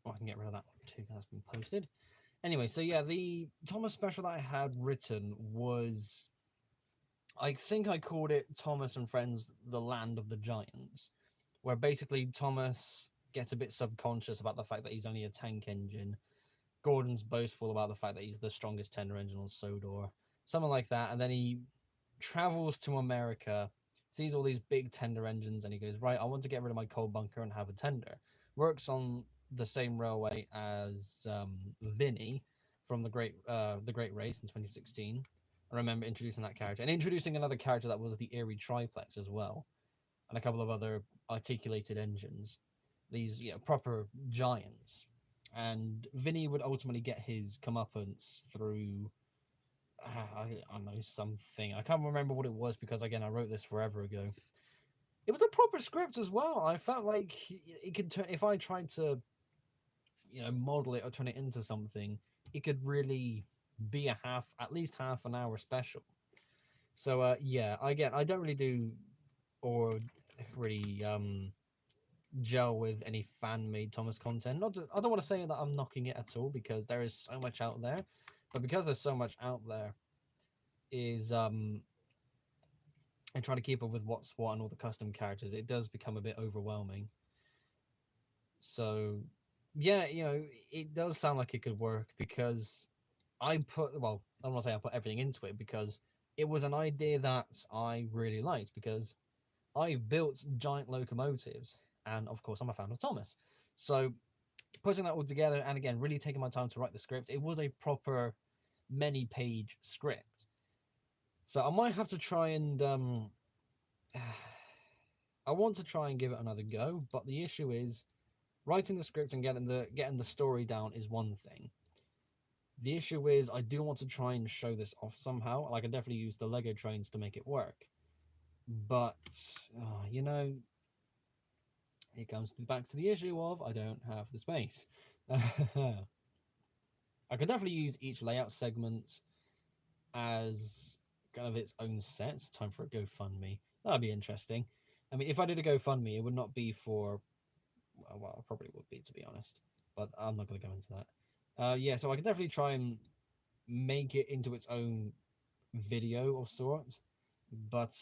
I can get rid of that one too, that's been posted. Anyway, so yeah, the Thomas special that I had written was, I think I called it Thomas and Friends, The Land of the Giants, where basically Thomas gets a bit subconscious about the fact that he's only a tank engine. Gordon's boastful about the fact that he's the strongest tender engine on Sodor, something like that, and then he travels to America, sees all these big tender engines, and he goes, right, I want to get rid of my coal bunker and have a tender. Works on the same railway as Vinny from the Great Race in 2016. I remember introducing that character and introducing another character that was the Erie Triplex as well, and a couple of other articulated engines. These proper giants, and Vinny would ultimately get his comeuppance through I know something. I can't remember what it was because again I wrote this forever ago. It was a proper script as well. I felt like it could turn if I tried to model it or turn it into something, it could really be at least half an hour special. So yeah, again I don't really do or really gel with any fan made Thomas content. I don't want to say that I'm knocking it at all because there is so much out there, but because there's so much out there, is and trying to keep up with what's what and all the custom characters, it does become a bit overwhelming. So, yeah, it does sound like it could work because I don't want to say I put everything into it because it was an idea that I really liked because I've built giant locomotives and of course I'm a fan of Thomas. So, putting that all together and again, really taking my time to write the script, it was a proper many page script. So, I might have to try and I want to try and give it another go, but the issue is writing the script and getting the story down is one thing. The issue is I do want to try and show this off somehow. I can definitely use the Lego trains to make it work, but it comes back to the issue of I don't have the space. I could definitely use each layout segment as kind of its own set. It's time for a GoFundMe. That'd be interesting. I mean, if I did a GoFundMe, it would not be for well, it probably would be to be honest, but I'm not going to go into that. Yeah, so I could definitely try and make it into its own video of sorts, but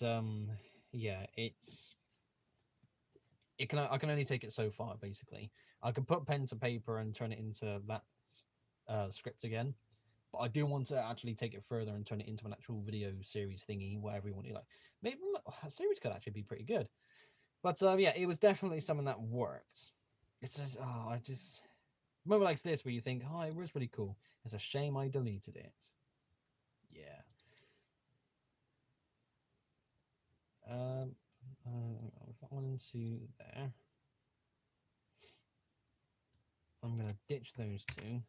yeah, I can only take it so far. Basically, I can put pen to paper and turn it into that script again, but I do want to actually take it further and turn it into an actual video series thingy, whatever you want to like. Maybe a series could actually be pretty good. But yeah, it was definitely something that worked. It's just, I just moment like this where you think, oh, it was really cool. It's a shame I deleted it. Yeah. Um, that one into there. I'm going to ditch those two.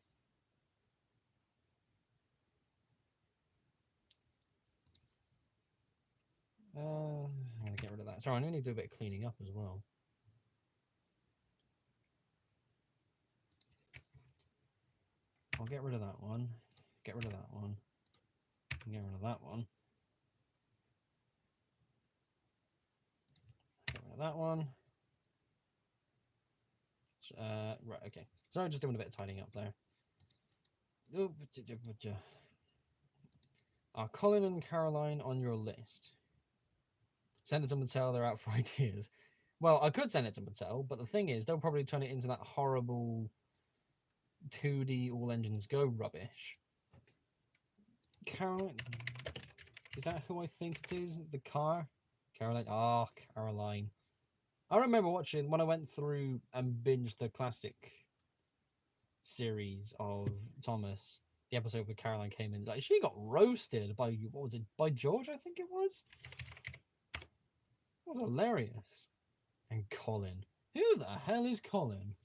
I'm going to get rid of that. Sorry, I need to do a bit of cleaning up as well. I'll get rid of that one. Get rid of that one. Get rid of that one. Get rid of that one. Right, okay. So I'm just doing a bit of tidying up there. Are Colin and Caroline on your list? Send it to Mattel, they're out for ideas. Well, I could send it to Mattel, but the thing is, they'll probably turn it into that horrible 2D all engines go rubbish. Caroline, is that who I think it is? The car? Caroline? Ah, oh, Caroline. I remember watching when I went through and binged the classic series of Thomas, the episode where Caroline came in. Like, she got roasted by, what was it, by George, I think it was? It was hilarious. And Colin. Who the hell is Colin?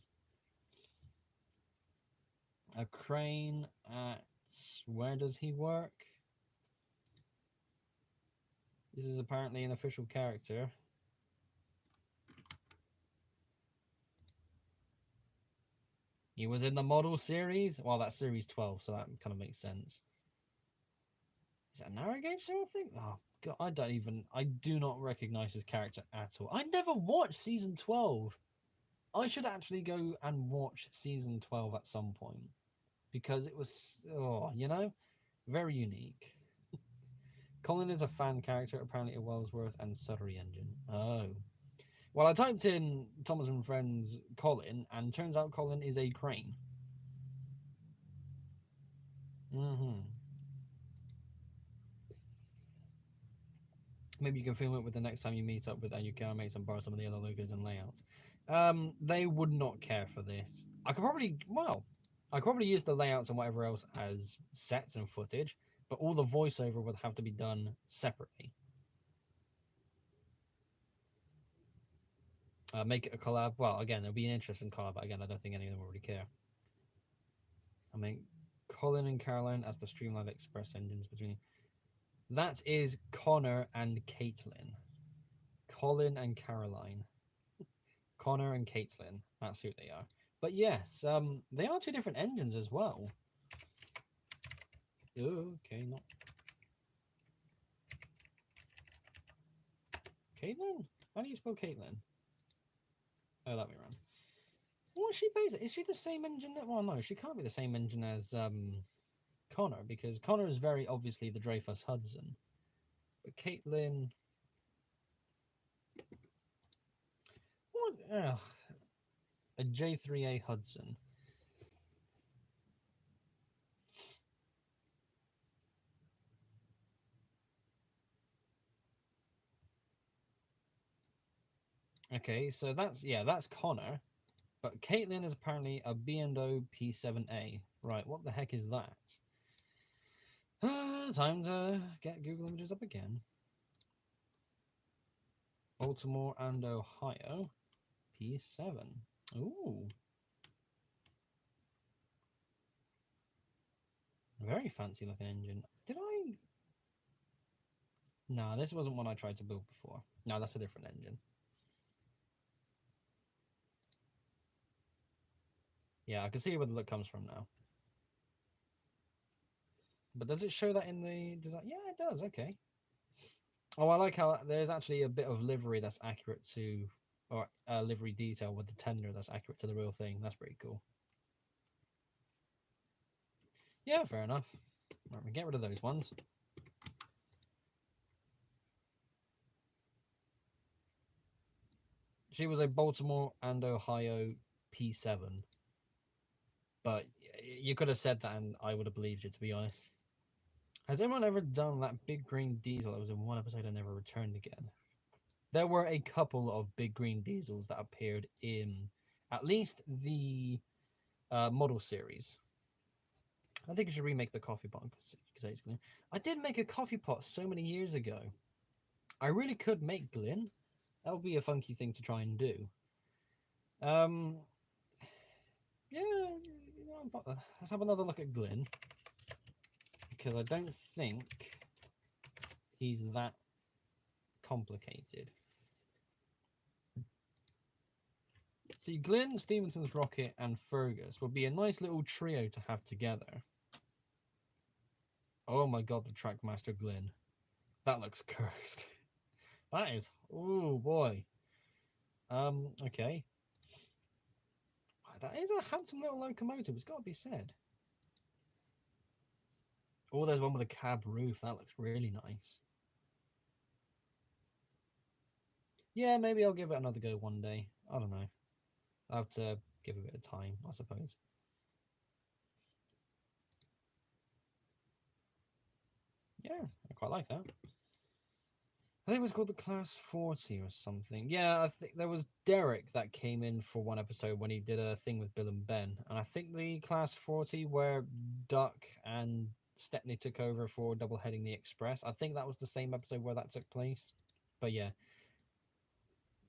A crane at... Where does he work? This is apparently an official character. He was in the model series. Well, that's series 12, so that kind of makes sense. Is that a narrow gauge sort of thing? Oh, God, I do not recognize his character at all. I never watched season 12. I should actually go and watch season 12 at some point. Because it was, oh, you know, very unique. Colin is a fan character, apparently a Wellsworth and Suttery engine. Oh. Well, I typed in Thomas and Friends Colin, and turns out Colin is a crane. Maybe you can film it with the next time you meet up with and you can make some borrow some of the other logos and layouts. They would not care for this. I could probably use the layouts and whatever else as sets and footage, but all the voiceover would have to be done separately. Make it a collab. Well, again, it'll be an interesting collab, but again, I don't think any of them will really care. I mean, Colin and Caroline as the Streamline Express engines between. That is Connor and Caitlin. Colin and Caroline. Connor and Caitlin. That's who they are. But yes, they are two different engines as well. Okay, not Caitlin? How do you spell Caitlin? Oh, that way around. What is she based? Is she the same engine? Well, no, she can't be the same engine as Connor, because Connor is very obviously the Dreyfus Hudson. But Caitlin, what? A J3A Hudson. Okay, so that's Connor. But Caitlin is apparently a B&O P7A. Right, what the heck is that? Time to get Google Images up again. Baltimore and Ohio P7. Ooh. Very fancy looking engine. Did I? No, this wasn't one I tried to build before. No, that's a different engine. Yeah, I can see where the look comes from now. But does it show that in the design? Yeah, it does. Okay. Oh, I like how there's actually a bit of livery that's accurate to, or livery detail with the tender that's accurate to the real thing. That's pretty cool. Yeah, fair enough. Right, we get rid of those ones. She was a Baltimore and Ohio P7. But you could have said that and I would have believed you, to be honest. Has anyone ever done that big green diesel that was in one episode and never returned again? There were a couple of big green diesels that appeared in at least the model series. I think I should remake the coffee pot. I did make a coffee pot so many years ago. I really could make Glyn. That would be a funky thing to try and do. Um, yeah, let's have another look at Glyn, because I don't think he's that complicated. See, Glyn, Stevenson's Rocket, and Fergus would be a nice little trio to have together. Oh my god, the Trackmaster Glyn. That looks cursed. That is... oh boy. Okay. That is a handsome little locomotive, it's got to be said. Oh, there's one with a cab roof. That looks really nice. Yeah, maybe I'll give it another go one day. I don't know. I'll have to give it a bit of time, I suppose. Yeah, I quite like that. I think it was called the Class 40 or something. Yeah, I think there was Derek that came in for one episode when he did a thing with Bill and Ben. And I think the Class 40 where Duck and Stepney took over for double heading the Express. I think that was the same episode where that took place. But yeah.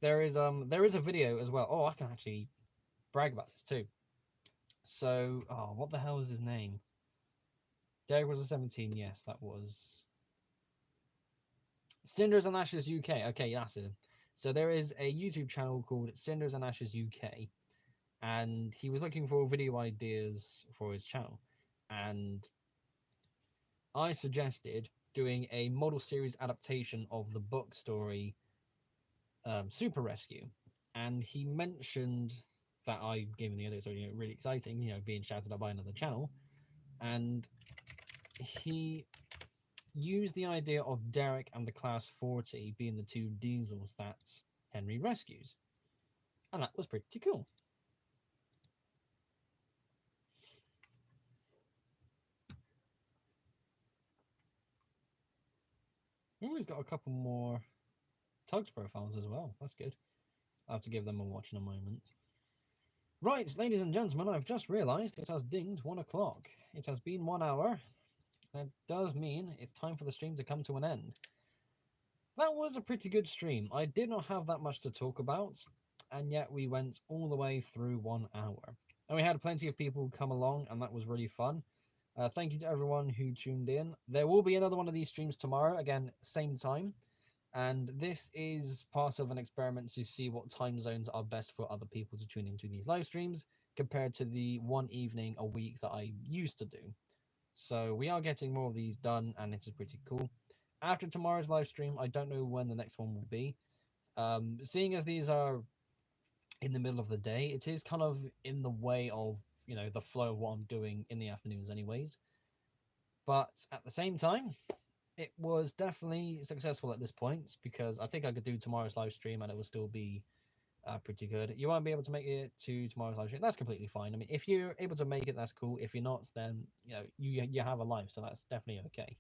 There is a video as well. Oh, I can actually brag about this too. So, oh, what the hell is his name? Derek was a 17, yes, that was Cinders and Ashes UK. Okay, that's it. So there is a YouTube channel called Cinders and Ashes UK, and he was looking for video ideas for his channel, and I suggested doing a model series adaptation of the book story Super Rescue, and he mentioned that I gave him the idea, so really exciting, being shouted out by another channel, and he used the idea of Derek and the Class 40 being the two diesels that Henry rescues. And that was pretty cool. He's got a couple more Tugs profiles as well. That's good. I'll have to give them a watch in a moment. Right, ladies and gentlemen, I've just realised it has dinged 1 o'clock. It has been 1 hour. That does mean it's time for the stream to come to an end. That was a pretty good stream. I did not have that much to talk about, and yet we went all the way through 1 hour. And we had plenty of people come along, and that was really fun. Thank you to everyone who tuned in. There will be another one of these streams tomorrow, again, same time. And this is part of an experiment to see what time zones are best for other people to tune into these live streams compared to the one evening a week that I used to do. So we are getting more of these done, and it is pretty cool. After tomorrow's live stream, I don't know when the next one will be. Seeing as these are in the middle of the day, it is kind of in the way of, the flow of what I'm doing in the afternoons anyways. But at the same time, it was definitely successful at this point, because I think I could do tomorrow's live stream and it will still be pretty good. You won't be able to make it to tomorrow's live stream. That's completely fine. I mean, if you're able to make it, that's cool. If you're not, then you have a life, so that's definitely okay.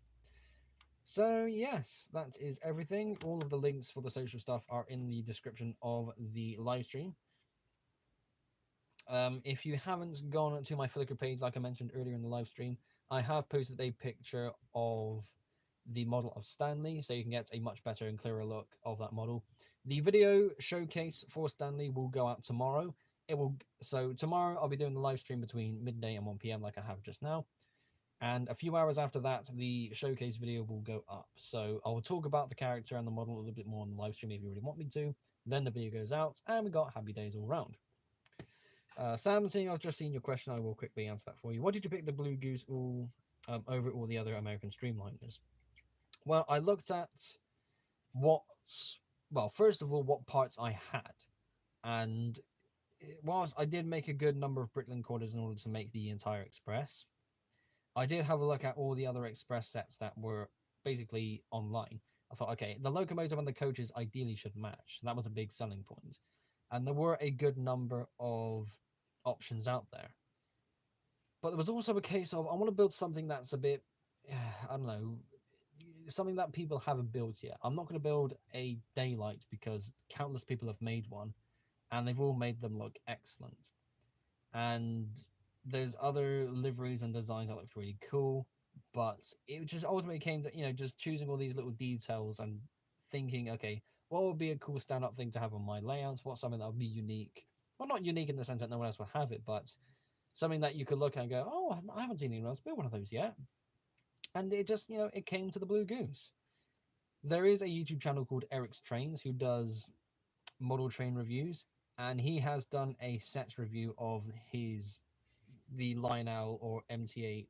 So yes, that is everything. All of the links for the social stuff are in the description of the live stream. If you haven't gone to my Flickr page, like I mentioned earlier in the live stream, I have posted a picture of the model of Stanley, so you can get a much better and clearer look of that model. The video showcase for Stanley will go out tomorrow. So tomorrow I'll be doing the live stream between midday and 1 p.m. like I have just now. And a few hours after that, the showcase video will go up. So I will talk about the character and the model a little bit more on the live stream if you really want me to. Then the video goes out, and we got happy days all round. Sam, seeing I've just seen your question, I will quickly answer that for you. What did you pick the Blue Goose over all the other American streamliners? Well, I looked at first of all, what parts I had. And whilst I did make a good number of Bricklin quarters in order to make the entire Express, I did have a look at all the other Express sets that were basically online. I thought, okay, the locomotive and the coaches ideally should match. That was a big selling point. And there were a good number of options out there. But there was also a case of, I want to build something that's a bit, I don't know, something that people haven't built yet. I'm not going to build a Daylight because countless people have made one, and they've all made them look excellent. And there's other liveries and designs that looked really cool, but it just ultimately came to, just choosing all these little details and thinking, okay, what would be a cool stand-up thing to have on my layouts? What's something that would be unique? Well, not unique in the sense that no one else will have it, but something that you could look at and go, oh, I haven't seen anyone else build one of those yet. And it just, it came to the Blue Goose. There is a YouTube channel called Eric's Trains who does model train reviews, and he has done a set review of the Lionel or MTH.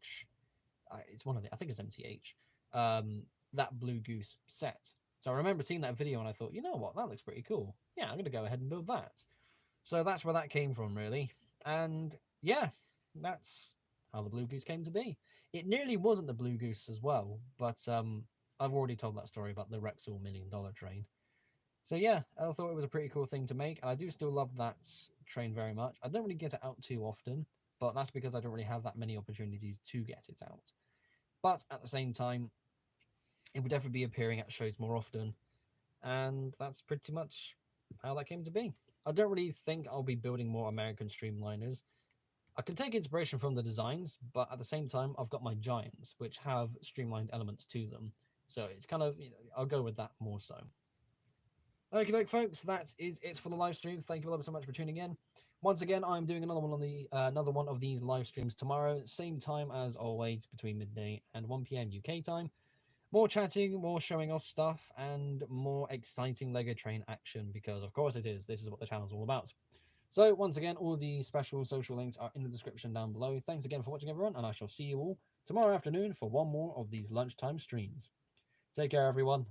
It's one of the, I think it's MTH. That Blue Goose set. So I remember seeing that video and I thought, you know what, that looks pretty cool. Yeah, I'm going to go ahead and build that. So that's where that came from, really. And yeah, that's how the Blue Goose came to be. It nearly wasn't the Blue Goose as well, but I've already told that story about the Rexall $1 million train. So yeah, I thought it was a pretty cool thing to make, and I do still love that train very much. I don't really get it out too often, but that's because I don't really have that many opportunities to get it out. But at the same time, it would definitely be appearing at shows more often, and that's pretty much how that came to be. I don't really think I'll be building more American streamliners. I can take inspiration from the designs, but at the same time, I've got my giants, which have streamlined elements to them. So it's kind of, I'll go with that more so. Okay, folks, that is it for the live stream. Thank you all so much for tuning in. Once again, I'm doing another one on the another one of these live streams tomorrow, same time as always, between midday and 1 p.m. UK time. More chatting, more showing off stuff, and more exciting Lego train action, because of course it is. This is what the channel's all about. So once again, all the special social links are in the description down below. Thanks again for watching, everyone, and I shall see you all tomorrow afternoon for one more of these lunchtime streams. Take care, everyone.